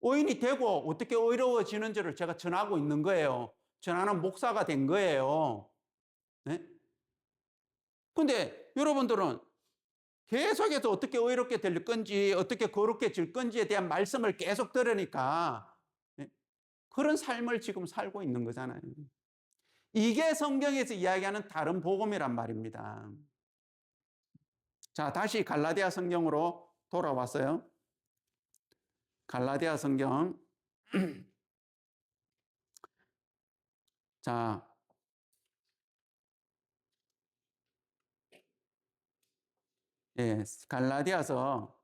의인이 되고 어떻게 의로워지는지를 제가 전하고 있는 거예요. 전하는 목사가 된 거예요. 네? 근데 여러분들은 계속해서 어떻게 의롭게 될 건지, 어떻게 거룩해질 건지에 대한 말씀을 계속 들으니까 그런 삶을 지금 살고 있는 거잖아요. 이게 성경에서 이야기하는 다른 복음이란 말입니다. 자, 다시 갈라디아 성경으로 돌아왔어요. 갈라디아 성경. 자, 예, 갈라디아서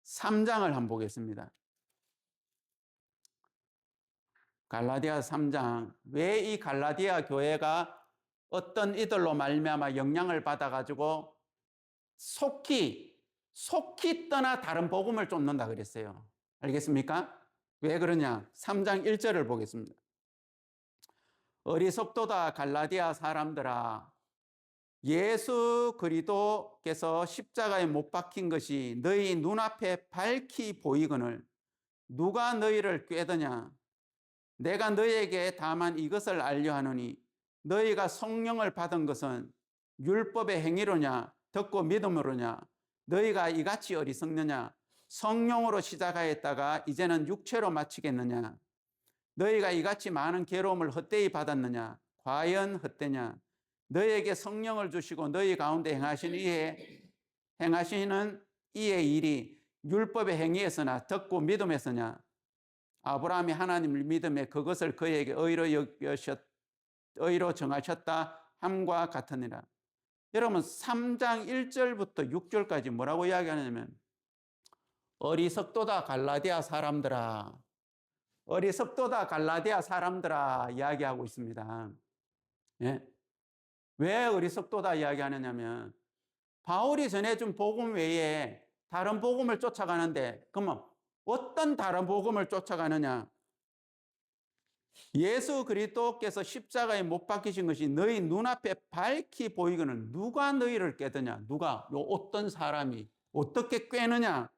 3장을 한번 보겠습니다. 갈라디아 3장. 왜 이 갈라디아 교회가 어떤 이들로 말미암아 영향을 받아가지고 속히 떠나 다른 복음을 쫓는다 그랬어요. 알겠습니까? 왜 그러냐? 3장 1절을 보겠습니다. 어리석도다 갈라디아 사람들아, 예수 그리스도께서 십자가에 못 박힌 것이 너희 눈앞에 밝히 보이거늘 누가 너희를 꾀드냐? 내가 너희에게 다만 이것을 알려 하노니 너희가 성령을 받은 것은 율법의 행위로냐 듣고 믿음으로냐? 너희가 이같이 어리석느냐? 성령으로 시작하였다가 이제는 육체로 마치겠느냐? 너희가 이같이 많은 괴로움을 헛되이 받았느냐? 과연 헛되냐? 너희에게 성령을 주시고 너희 가운데 행하시는 이의 일이 율법의 행위에서나 듣고 믿음에서냐? 아브라함이 하나님을 믿음에 그것을 그에게 의로 정하셨다 함과 같으니라. 여러분 3장 1절부터 6절까지 뭐라고 이야기하냐면 어리석도다 갈라디아 사람들아, 어리석도다 갈라디아 사람들아 이야기하고 있습니다. 예? 왜 어리석도다 이야기하느냐면 바울이 전해준 복음 외에 다른 복음을 쫓아가는데 그러면 어떤 다른 복음을 쫓아가느냐? 예수 그리스도께서 십자가에 못 박히신 것이 너희 눈앞에 밝히 보이거늘 누가 너희를 깨드냐? 누가? 요 어떤 사람이 어떻게 꿰느냐?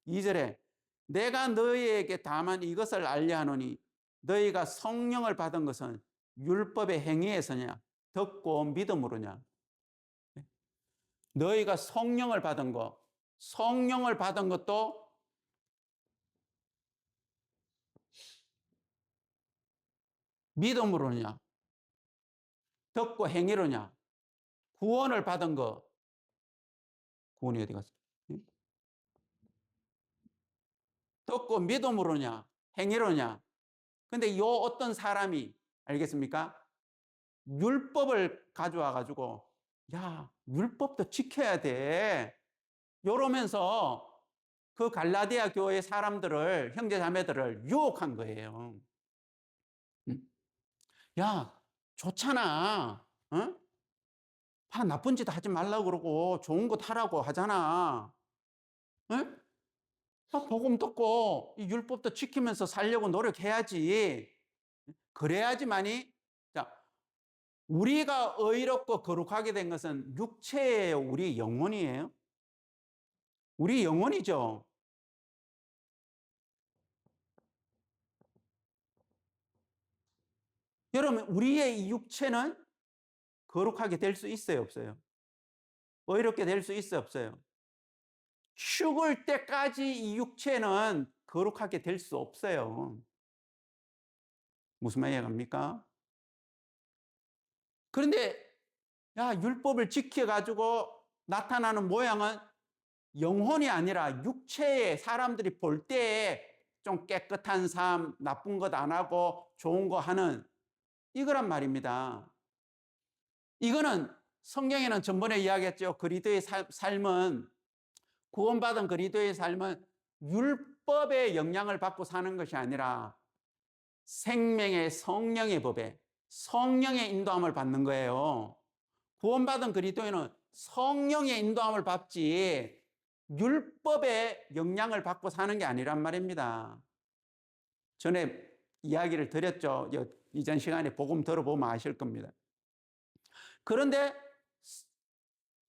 2절에 내가 너희에게 다만 이것을 알려 하노니 너희가 성령을 받은 것은 율법의 행위에서냐? 듣고 믿음으로냐? 너희가 성령을 받은 것도 믿음으로냐? 듣고 행위로냐? 구원을 받은 거, 구원이 어디 갔어? 듣고 믿음으로냐? 행위로냐? 근데 이 어떤 사람이, 알겠습니까? 율법을 가져와 가지고 야, 율법도 지켜야 돼. 이러면서 그 갈라디아 교회 사람들을, 형제 자매들을 유혹한 거예요. 야, 좋잖아. 어? 나쁜 짓 하지 말라고 그러고 좋은 것 하라고 하잖아. 복음 듣고 이 율법도 지키면서 살려고 노력해야지. 그래야지만이, 자, 우리가 의롭고 거룩하게 된 것은 육체예요, 우리 영혼이에요? 우리 영혼이죠. 여러분, 우리의 이 육체는 거룩하게 될 수 있어요, 없어요? 의롭게 될 수 있어요, 없어요? 죽을 때까지 이 육체는 거룩하게 될 수 없어요. 무슨 말 이해갑니까? 그런데 야, 율법을 지켜가지고 나타나는 모양은 영혼이 아니라 육체의 사람들이 볼 때에 좀 깨끗한 삶, 나쁜 것 안 하고 좋은 거 하는 이거란 말입니다. 이거는 성경에는 전번에 이야기했죠. 그리스도의 삶은, 구원받은 그리스도의 삶은 율법의 영향을 받고 사는 것이 아니라 생명의 성령의 법에, 성령의 인도함을 받는 거예요. 구원받은 그리스도인은 성령의 인도함을 받지 율법의 영향을 받고 사는 게 아니란 말입니다. 전에 이야기를 드렸죠. 이전 시간에 복음 들어보면 아실 겁니다. 그런데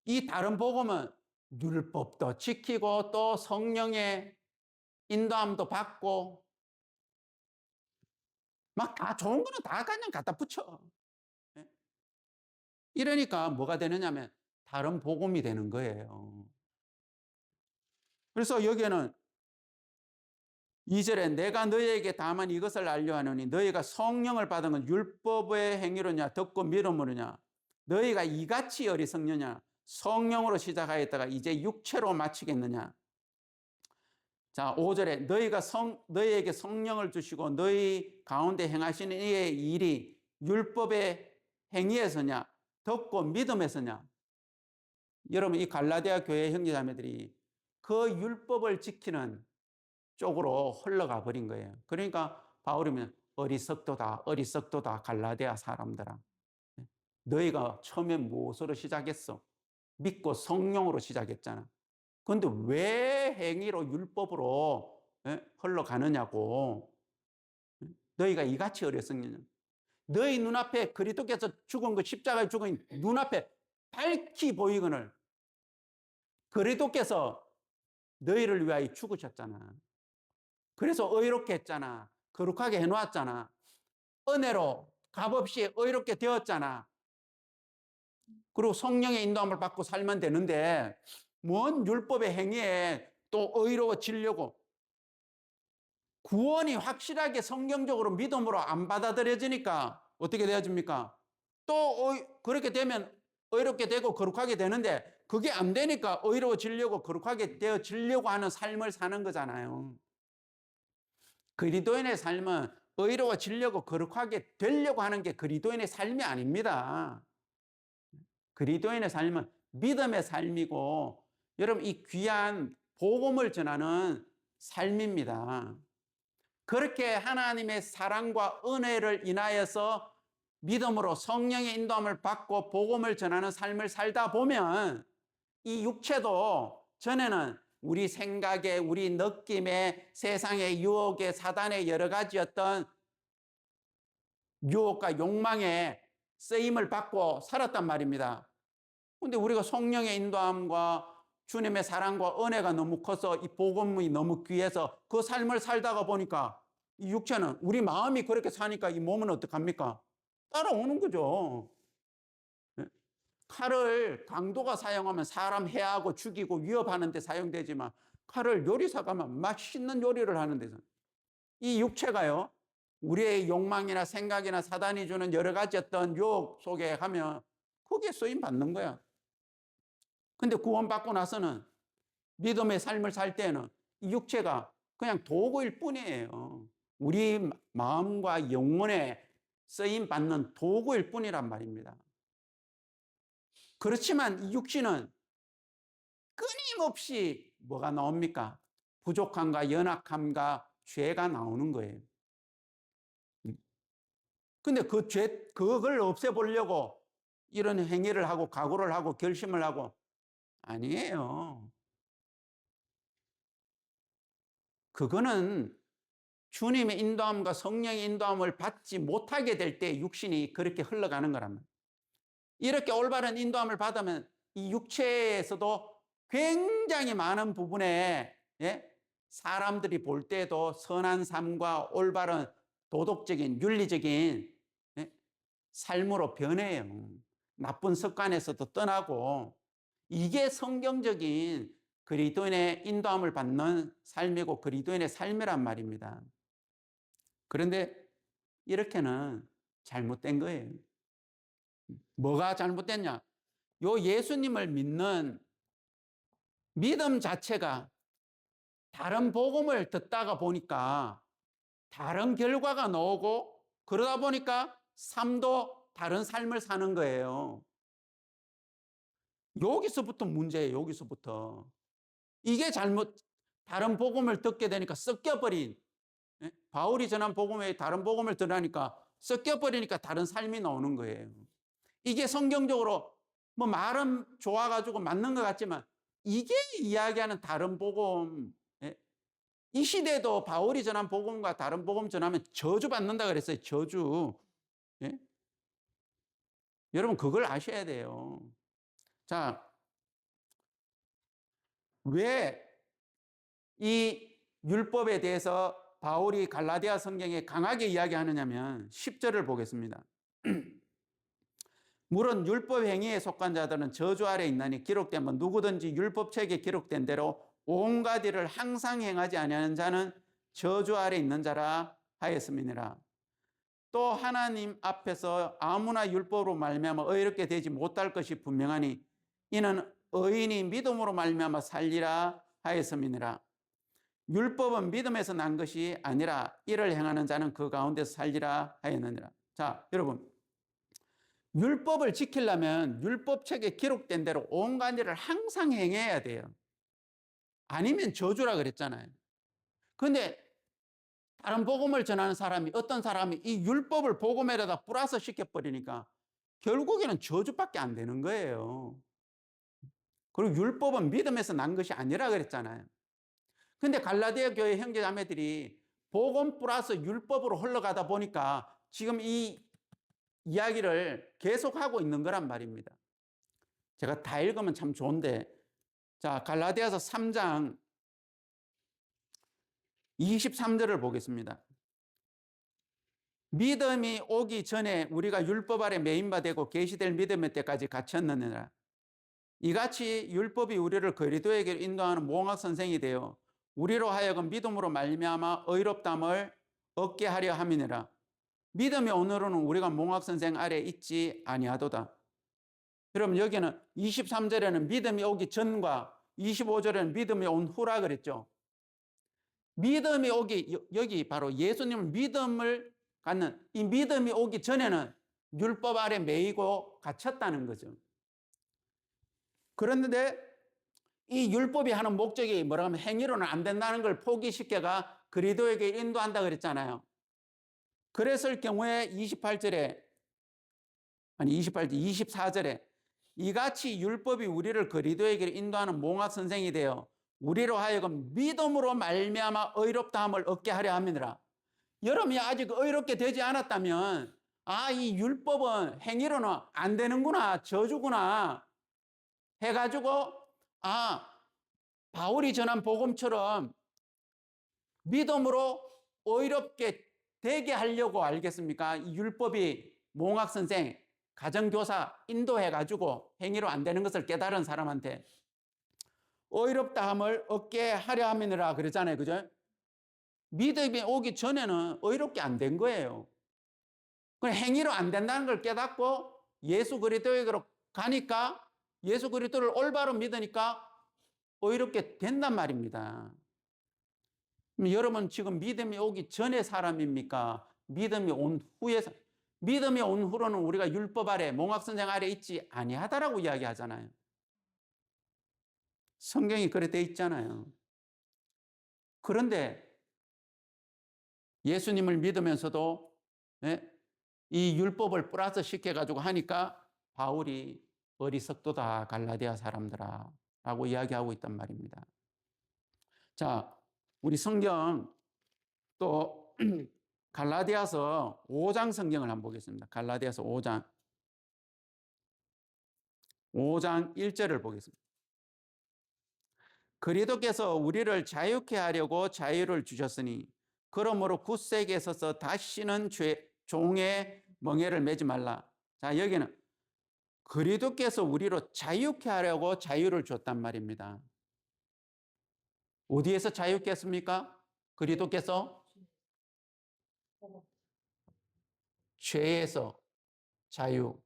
이 다른 복음은 율법도 지키고 또 성령의 인도함도 받고 막 다 좋은 거는 다 그냥 갖다 붙여. 이러니까 뭐가 되느냐면 다른 복음이 되는 거예요. 그래서 여기에는 2절에 내가 너희에게 다만 이것을 알려 하노니 너희가 성령을 받은 건 율법의 행위로냐 듣고 믿음으로냐 너희가 이같이 어리석느냐 성령으로 시작하였다가 이제 육체로 마치겠느냐. 자, 5절에 너희에게 성령을 주시고 너희 가운데 행하시는 이의 일이 율법의 행위에서냐 듣고 믿음에서냐. 여러분 이 갈라디아 교회 형제자매들이 그 율법을 지키는 쪽으로 흘러가 버린 거예요. 그러니까 바울이면 어리석도다 갈라디아 사람들아. 너희가 처음에 무엇으로 시작했어? 믿고 성령으로 시작했잖아. 그런데 왜 행위로 율법으로 흘러가느냐고. 너희가 이같이 어리석느냐. 너희 눈앞에 그리스도께서 죽은 그 십자가에 죽은 눈앞에 밝히 보이거늘 그리스도께서 너희를 위하여 죽으셨잖아. 그래서 의롭게 했잖아. 거룩하게 해놓았잖아. 은혜로 값없이 의롭게 되었잖아. 그리고 성령의 인도함을 받고 살면 되는데 뭔 율법의 행위에 또 의로워지려고 구원이 확실하게 성경적으로 믿음으로 안 받아들여지니까 어떻게 되어집니까? 또 그렇게 되면 의롭게 되고 거룩하게 되는데 그게 안 되니까 의로워지려고 거룩하게 되어지려고 하는 삶을 사는 거잖아요. 그리스도인의 삶은 의로워지려고 거룩하게 되려고 하는 게 그리스도인의 삶이 아닙니다. 그리스도인의 삶은 믿음의 삶이고 여러분 이 귀한 복음을 전하는 삶입니다. 그렇게 하나님의 사랑과 은혜를 인하여서 믿음으로 성령의 인도함을 받고 복음을 전하는 삶을 살다 보면 이 육체도 전에는 우리 생각에 우리 느낌에 세상의 유혹에 사단의 여러 가지 어떤 유혹과 욕망에 쓰임을 받고 살았단 말입니다. 근데 우리가 성령의 인도함과 주님의 사랑과 은혜가 너무 커서 이 복음이 너무 귀해서 그 삶을 살다가 보니까 이 육체는 우리 마음이 그렇게 사니까 이 몸은 어떡합니까? 따라오는 거죠. 칼을 강도가 사용하면 사람 해하고 죽이고 위협하는 데 사용되지만 칼을 요리사가 맛있는 요리를 하는 데서 이 육체가요 우리의 욕망이나 생각이나 사단이 주는 여러 가지 어떤 유혹 속에 가면 그게 쓰임 받는 거야. 근데 구원받고 나서는 믿음의 삶을 살 때는 이 육체가 그냥 도구일 뿐이에요. 우리 마음과 영혼에 쓰임 받는 도구일 뿐이란 말입니다. 그렇지만 이 육신은 끊임없이 뭐가 나옵니까? 부족함과 연약함과 죄가 나오는 거예요. 근데 그걸 없애보려고 이런 행위를 하고 각오를 하고 결심을 하고 아니에요. 그거는 주님의 인도함과 성령의 인도함을 받지 못하게 될 때 육신이 그렇게 흘러가는 거란 말이에요. 이렇게 올바른 인도함을 받으면 이 육체에서도 굉장히 많은 부분에 사람들이 볼 때도 선한 삶과 올바른 도덕적인 윤리적인 삶으로 변해요. 나쁜 습관에서도 떠나고 이게 성경적인 그리스도인의 인도함을 받는 삶이고 그리스도인의 삶이란 말입니다. 그런데 이렇게는 잘못된 거예요. 뭐가 잘못됐냐? 요 예수님을 믿는 믿음 자체가 다른 복음을 듣다가 보니까 다른 결과가 나오고 그러다 보니까 삶도 다른 삶을 사는 거예요. 여기서부터 문제예요. 여기서부터. 이게 다른 복음을 듣게 되니까 섞여버린 바울이 전한 복음 외에 다른 복음을 들으니까 섞여버리니까 다른 삶이 나오는 거예요. 이게 성경적으로 뭐 말은 좋아가지고 맞는 것 같지만 이게 이야기하는 다른 복음 이 시대도 바울이 전한 복음과 다른 복음 전하면 저주받는다 그랬어요. 저주. 여러분 그걸 아셔야 돼요. 자, 왜 이 율법에 대해서 바울이 갈라디아 성경에 강하게 이야기하느냐면 10절을 보겠습니다. 물론 율법 행위에 속한 자들은 저주 아래 있나니 기록되면 누구든지 율법책에 기록된 대로 온갖 일을 항상 행하지 아니하는 자는 저주 아래 있는 자라 하였음이니라. 또 하나님 앞에서 아무나 율법으로 말미암아 의롭게 되지 못할 것이 분명하니 이는 의인이 믿음으로 말미암아 살리라 하였음이니라. 율법은 믿음에서 난 것이 아니라 이를 행하는 자는 그 가운데서 살리라 하였느니라. 자, 여러분 율법을 지키려면 율법책에 기록된 대로 온갖 일을 항상 행해야 돼요. 아니면 저주라 그랬잖아요. 그런데 다른 복음을 전하는 사람이 어떤 사람이 이 율법을 복음에다가 플러스 시켜버리니까 결국에는 저주밖에 안 되는 거예요. 그리고 율법은 믿음에서 난 것이 아니라 그랬잖아요. 근데 갈라디아 교회 형제자매들이 복음 플러스 율법으로 흘러가다 보니까 지금 이 이야기를 계속하고 있는 거란 말입니다. 제가 다 읽으면 참 좋은데 자 갈라디아서 3장 23절을 보겠습니다. 믿음이 오기 전에 우리가 율법 아래 매인바 되고 계시될 믿음의 때까지 갇혔느니라. 이같이 율법이 우리를 그리스도에게 인도하는 몽학 선생이 되어 우리로 하여금 믿음으로 말미암아 의롭담을 얻게 하려 함이니라. 믿음이 오늘은 우리가 몽학 선생 아래 있지 아니하도다. 여러분 여기는 23절에는 믿음이 오기 전과 25절에는 믿음이 온 후라 그랬죠. 믿음이 오기 여기 바로 예수님을 믿음을 갖는 이 믿음이 오기 전에는 율법 아래 매이고 갇혔다는 거죠. 그런데 이 율법이 하는 목적이 뭐라 하면 행위로는 안 된다는 걸 포기시켜가 그리스도에게 인도한다 그랬잖아요. 그랬을 경우에 28절에 아니 28절 24절에 이같이 율법이 우리를 그리스도에게 인도하는 몽학 선생이 되어 우리로 하여금 믿음으로 말미암아 의롭다함을 얻게 하려 함이니라. 여러분이 아직 의롭게 되지 않았다면 이 율법은 행위로는 안 되는구나, 저주구나 해가지고 바울이 전한 복음처럼 믿음으로 의롭게 되게 하려고 알겠습니까? 이 율법이 몽학 선생, 가정교사 인도해가지고 행위로 안 되는 것을 깨달은 사람한테 의롭다함을 얻게 하려 함이니라 그러잖아요. 그죠? 믿음이 오기 전에는 의롭게 안 된 거예요. 행위로 안 된다는 걸 깨닫고 예수 그리스도에게로 가니까 예수 그리스도를 올바로 믿으니까 의롭게 된단 말입니다. 여러분 지금 믿음이 오기 전에 사람입니까? 믿음이 온 후에 믿음이 온 후로는 우리가 율법 아래 몽학 선생 아래 있지 아니하다라고 이야기하잖아요. 성경이 그래 돼 있잖아요. 그런데 예수님을 믿으면서도 이 율법을 플러스 시켜가지고 하니까 바울이 어리석도다 갈라디아 사람들아 라고 이야기하고 있단 말입니다. 자, 우리 성경 또 갈라디아서 5장 성경을 한번 보겠습니다. 갈라디아서 5장 1절을 보겠습니다. 그리스도께서 우리를 자유케 하려고 자유를 주셨으니 그러므로 굳세게 서서 다시는 종의 멍에를 매지 말라. 자, 여기는 그리스도께서 우리로 자유케 하려고 자유를 줬단 말입니다. 어디에서 자유케 했습니까? 그리스도께서 죄에서 자유,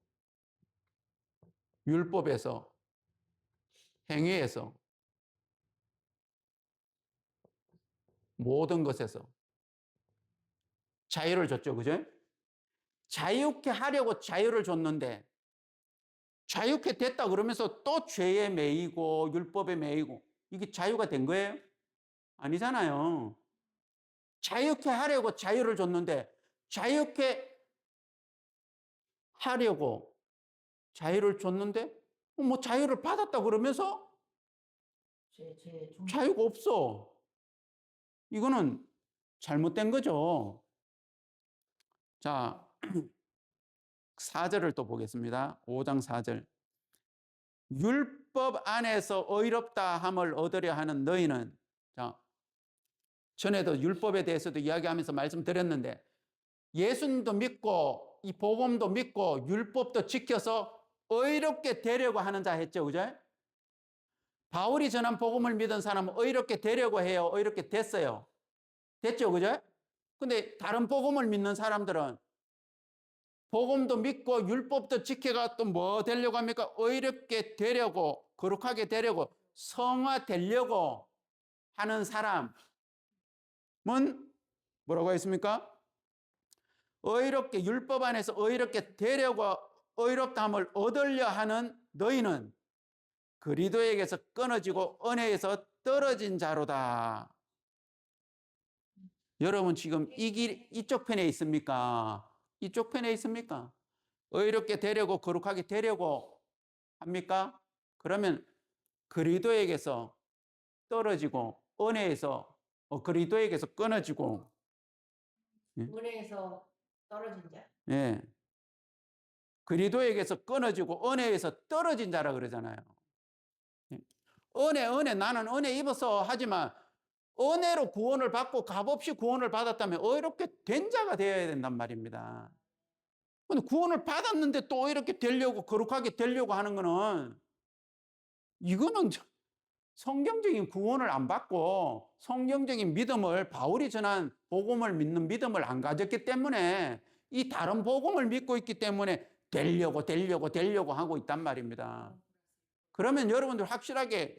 율법에서, 행위에서, 모든 것에서 자유를 줬죠. 그죠? 자유케 하려고 자유를 줬는데 자유케 됐다 그러면서 또 죄에 매이고 율법에 매이고 이게 자유가 된 거예요? 아니잖아요. 자유케 하려고 자유를 줬는데 자유케 하려고 자유를 줬는데 뭐 자유를 받았다 그러면서 자유가 없어. 이거는 잘못된 거죠. 자, 4절을 또 보겠습니다. 5장 4절. 율법 안에서 의롭다 함을 얻으려 하는 너희는, 자, 전에도 율법에 대해서도 이야기하면서 말씀드렸는데 예수님도 믿고 이 복음도 믿고 율법도 지켜서 의롭게 되려고 하는 자 했죠. 그죠? 바울이 전한 복음을 믿은 사람은 의롭게 되려고 해요. 의롭게 됐어요. 됐죠. 그죠? 근데 다른 복음을 믿는 사람들은 복음도 믿고 율법도 지켜가 또 뭐 되려고 합니까? 의롭게 되려고, 거룩하게 되려고, 성화되려고 하는 사람은 뭐라고 했습니까? 의롭게, 율법 안에서 의롭게 되려고 의롭다함을 얻으려 하는 너희는 그리스도에게서 끊어지고 은혜에서 떨어진 자로다. 여러분 지금 이 길 이쪽 편에 있습니까? 이쪽 편에 있습니까? 의롭게 되려고 거룩하게 되려고 합니까? 그러면 그리스도에게서 떨어지고 은혜에서 그리스도에게서 끊어지고 은혜에서 떨어진 자. 예. 그리스도에게서 끊어지고 은혜에서 떨어진 자라 그러잖아요. 은혜 나는 은혜 입어서 하지만 은혜로 구원을 받고 값없이 구원을 받았다면 의롭게 된 자가 되어야 된단 말입니다. 근데 구원을 받았는데 또 이렇게 되려고 거룩하게 되려고 하는 거는 이거는 성경적인 구원을 안 받고 성경적인 믿음을, 바울이 전한 복음을 믿는 믿음을 안 가졌기 때문에 이 다른 복음을 믿고 있기 때문에 되려고 하고 있단 말입니다. 그러면 여러분들 확실하게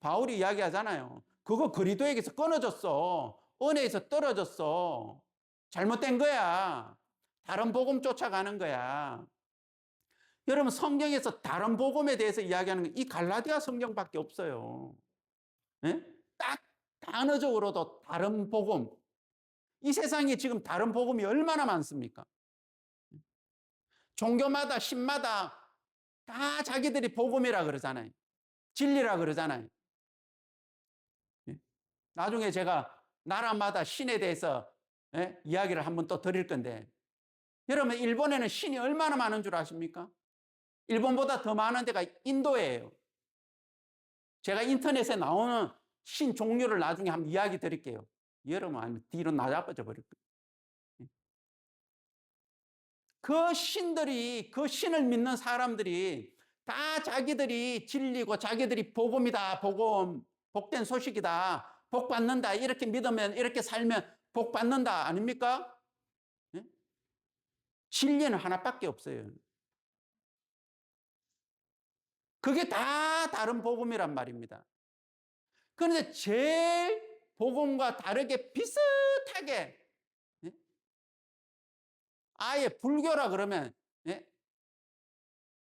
바울이 이야기하잖아요. 그거 그리스도에게서 끊어졌어. 은혜에서 떨어졌어. 잘못된 거야. 다른 복음 쫓아가는 거야. 여러분, 성경에서 다른 복음에 대해서 이야기하는 건 이 갈라디아 성경밖에 없어요. 예? 딱 단어적으로도 다른 복음. 이 세상에 지금 다른 복음이 얼마나 많습니까? 종교마다 신마다 다 자기들이 복음이라 그러잖아요. 진리라 그러잖아요. 예? 나중에 제가 나라마다 신에 대해서 이야기를 한번 또 드릴 건데, 여러분, 일본에는 신이 얼마나 많은 줄 아십니까? 일본보다 더 많은 데가 인도예요. 제가 인터넷에 나오는 신 종류를 나중에 한번 이야기 드릴게요. 여러분, 아니면 뒤로 낮아져 버릴 거예요. 그 신들이, 그 신을 믿는 사람들이 다 자기들이 진리고 자기들이 복음이다, 복음, 복된 소식이다, 복 받는다, 이렇게 믿으면, 이렇게 살면 복 받는다, 아닙니까? 예? 진리는 하나밖에 없어요. 그게 다 다른 복음이란 말입니다. 그런데 제일 복음과 다르게 비슷하게, 예? 아예 불교라 그러면, 예?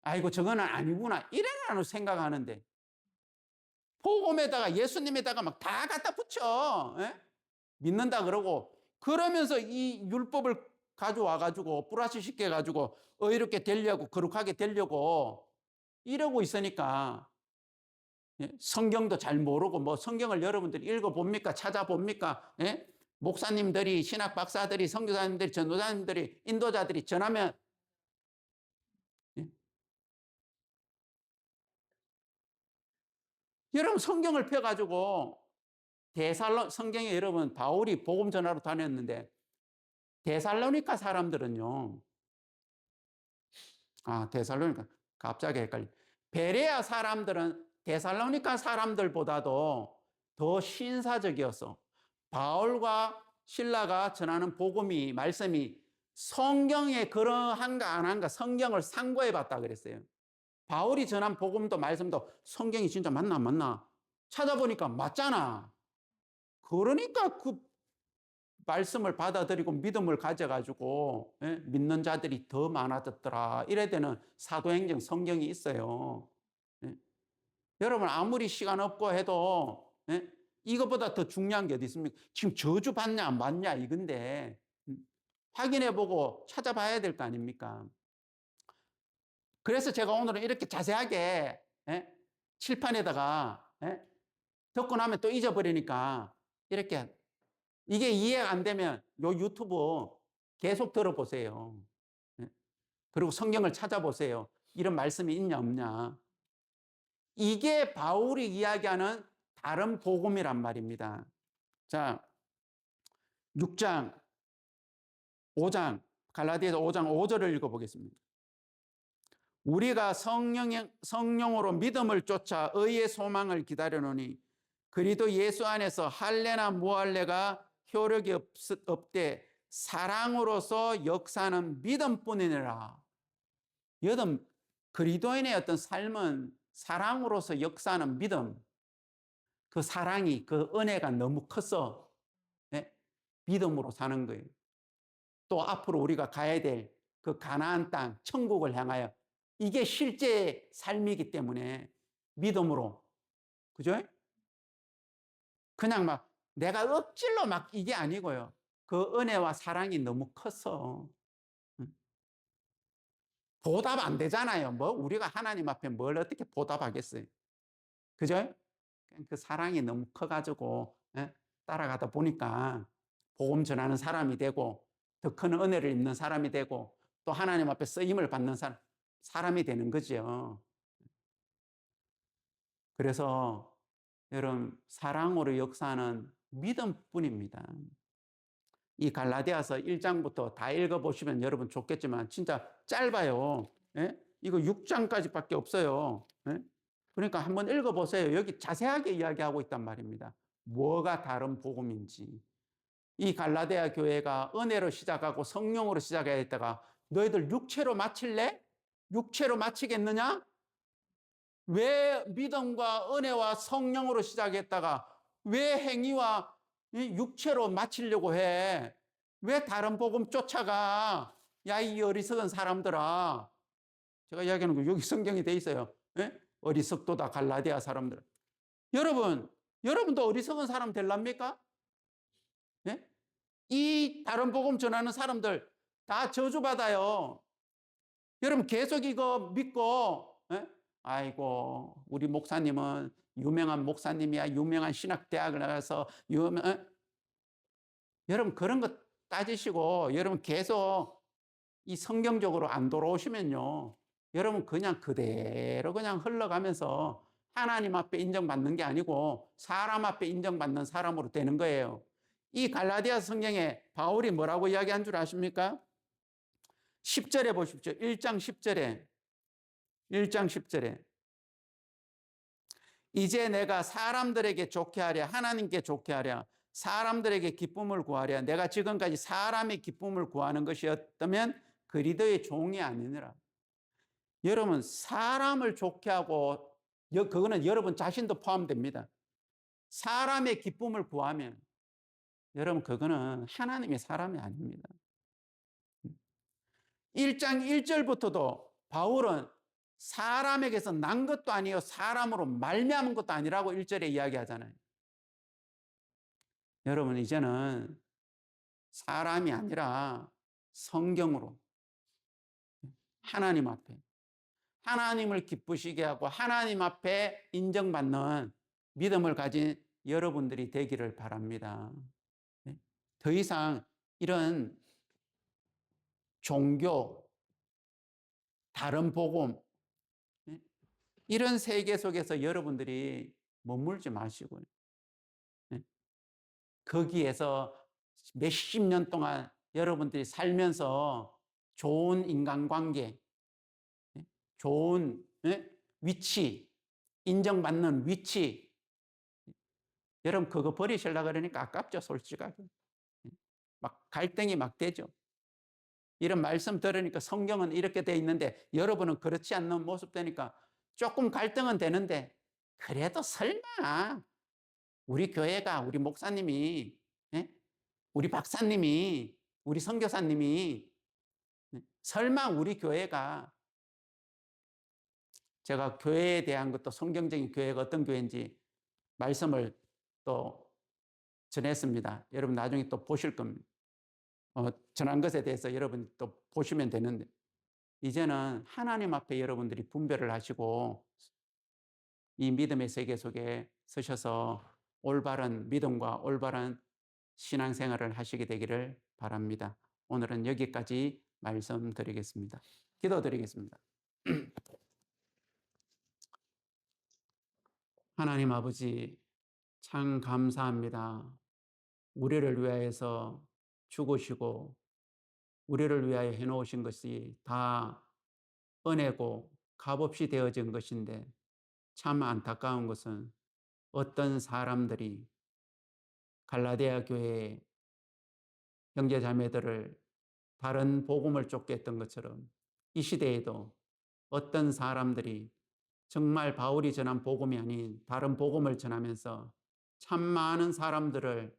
아이고 저거는 아니구나 이래라는 생각하는데, 복음에다가 예수님에다가 막 다 갖다 붙여, 예? 믿는다 그러고, 그러면서 이 율법을 가져와 가지고 플러스 시켜 가지고 의롭게 되려고, 거룩하게 되려고 이러고 있으니까, 예? 성경도 잘 모르고, 뭐 성경을 여러분들이 읽어봅니까? 찾아봅니까? 예? 목사님들이, 신학 박사들이, 선교사님들이, 전도사님들이, 인도자들이 전하면, 예? 여러분 성경을 펴가지고 성경에 여러분 바울이 복음 전하러 다녔는데, 데살로니가 사람들은요, 데살로니가 갑자기 헷갈려. 베레아 사람들은 데살로니가 사람들보다도 더 신사적이었어. 바울과 실라가 전하는 복음이, 말씀이 성경에 그러한가 안 한가 성경을 상고해 봤다 그랬어요. 바울이 전한 복음도 말씀도 성경이 진짜 맞나 안 맞나 찾아보니까 맞잖아. 그러니까 그 말씀을 받아들이고 믿음을 가져가지고, 예? 믿는 자들이 더 많아졌더라. 이래 되는 사도행전 성경이 있어요. 예? 여러분 아무리 시간 없고 해도, 예? 이것보다 더 중요한 게 어디 있습니까? 지금 저주 받냐 안 받냐 이건데, 확인해보고 찾아봐야 될 거 아닙니까? 그래서 제가 오늘은 이렇게 자세하게, 예? 칠판에다가, 예? 듣고 나면 또 잊어버리니까 이렇게, 이게 이해가 안 되면 요 유튜브 계속 들어보세요. 예? 그리고 성경을 찾아보세요. 이런 말씀이 있냐 없냐. 이게 바울이 이야기하는 다른 복음이란 말입니다. 자, 6장 5장 갈라디아서 5장 5절을 읽어보겠습니다. 우리가 성령으로 믿음을 쫓아 의의 소망을 기다려노니 그리스도 예수 안에서 할례나 무할례가 효력이 없되 사랑으로서 역사는 믿음뿐이니라. 여러분, 그리스도인의 어떤 삶은 사랑으로서 역사하는 믿음, 그 사랑이, 그 은혜가 너무 커서, 네? 믿음으로 사는 거예요. 또 앞으로 우리가 가야 될 그 가나안 땅, 천국을 향하여, 이게 실제 삶이기 때문에 믿음으로, 그죠? 그냥 막 내가 억질로 막 이게 아니고요. 그 은혜와 사랑이 너무 커서 보답 안 되잖아요. 뭐 우리가 하나님 앞에 뭘 어떻게 보답하겠어요. 그죠? 그 사랑이 너무 커가지고, 예? 따라가다 보니까 복음 전하는 사람이 되고 더 큰 은혜를 입는 사람이 되고 또 하나님 앞에 쓰임을 받는 사람이 되는 거죠. 그래서 여러분, 사랑으로 역사하는 믿음뿐입니다. 이 갈라디아서 1장부터 다 읽어보시면 여러분 좋겠지만 진짜 짧아요. 예? 이거 6장까지밖에 없어요. 예? 그러니까 한번 읽어보세요. 여기 자세하게 이야기하고 있단 말입니다. 뭐가 다른 복음인지. 이 갈라디아 교회가 은혜로 시작하고 성령으로 시작해야 했다가 너희들 육체로 마칠래? 육체로 마치겠느냐? 왜 믿음과 은혜와 성령으로 시작했다가 왜 행위와 육체로 마치려고 해? 왜 다른 복음 쫓아가? 야, 이 어리석은 사람들아. 제가 이야기하는 거 여기 성경이 돼 있어요. 예? 어리석도다 갈라디아 사람들. 여러분도 어리석은 사람 될랍니까? 예? 이 다른 복음 전하는 사람들 다 저주받아요. 여러분 계속 이거 믿고, 예? 아이고, 우리 목사님은 유명한 목사님이야. 유명한 신학대학을 나가서 여러분 그런 거 따지시고 여러분 계속 이 성경적으로 안 돌아오시면요. 여러분 그냥 그대로 그냥 흘러가면서 하나님 앞에 인정받는 게 아니고 사람 앞에 인정받는 사람으로 되는 거예요. 이 갈라디아 성경에 바울이 뭐라고 이야기한 줄 아십니까? 10절에 보십시오. 1장 10절에 1장 10절에 이제 내가 사람들에게 좋게 하랴 하나님께 좋게 하랴 사람들에게 기쁨을 구하랴 내가 지금까지 사람의 기쁨을 구하는 것이었다면 그리스도의 종이 아니니라. 여러분 사람을 좋게 하고 그거는 여러분 자신도 포함됩니다. 사람의 기쁨을 구하면 여러분 그거는 하나님의 사람이 아닙니다. 1장 1절부터도 바울은 사람에게서 난 것도 아니요 사람으로 말미암은 것도 아니라고 1절에 이야기하잖아요. 여러분 이제는 사람이 아니라 성경으로 하나님 앞에 하나님을 기쁘시게 하고 하나님 앞에 인정받는 믿음을 가진 여러분들이 되기를 바랍니다. 더 이상 이런 종교, 다른 복음, 이런 세계 속에서 여러분들이 머물지 마시고요. 거기에서 몇십 년 동안 여러분들이 살면서 좋은 인간관계, 좋은 위치, 인정받는 위치, 여러분 그거 버리시려고 그러니까 아깝죠, 솔직하게. 막 갈등이 막 되죠. 이런 말씀 들으니까 성경은 이렇게 돼 있는데 여러분은 그렇지 않는 모습 되니까 조금 갈등은 되는데 그래도 설마 우리 교회가 우리 목사님이 우리 박사님이 우리 선교사님이 설마 우리 교회가 제가 교회에 대한 것도 성경적인 교회가 어떤 교회인지 말씀을 또 전했습니다. 여러분 나중에 또 보실 겁니다. 전한 것에 대해서 여러분 또 보시면 되는데 이제는 하나님 앞에 여러분들이 분별을 하시고 이 믿음의 세계 속에 서셔서 올바른 믿음과 올바른 신앙생활을 하시게 되기를 바랍니다. 오늘은 여기까지 말씀드리겠습니다. 기도드리겠습니다. 하나님 아버지 참 감사합니다. 우리를 위하여서 죽으시고 우리를 위하여 해놓으신 것이 다 은혜고 값없이 되어진 것인데 참 안타까운 것은 어떤 사람들이 갈라디아 교회의 형제자매들을 다른 복음을 쫓게 했던 것처럼 이 시대에도 어떤 사람들이 정말 바울이 전한 복음이 아닌 다른 복음을 전하면서 참 많은 사람들을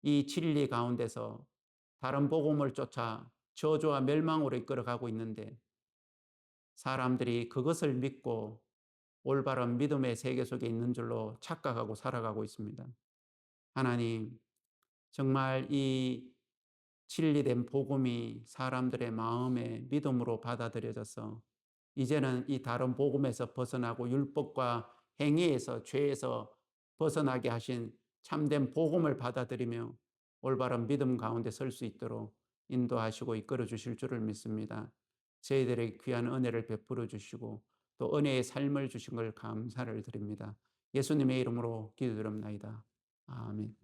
이 진리 가운데서 다른 복음을 쫓아 저주와 멸망으로 이끌어가고 있는데 사람들이 그것을 믿고 올바른 믿음의 세계 속에 있는 줄로 착각하고 살아가고 있습니다. 하나님, 정말 이 진리된 복음이 사람들의 마음에 믿음으로 받아들여져서 이제는 이 다른 복음에서 벗어나고 율법과 행위에서 죄에서 벗어나게 하신 참된 복음을 받아들이며 올바른 믿음 가운데 설 수 있도록 인도하시고 이끌어 주실 줄을 믿습니다. 저희들에게 귀한 은혜를 베풀어 주시고 또 은혜의 삶을 주신 걸 감사를 드립니다. 예수님의 이름으로 기도드립니다. 아멘.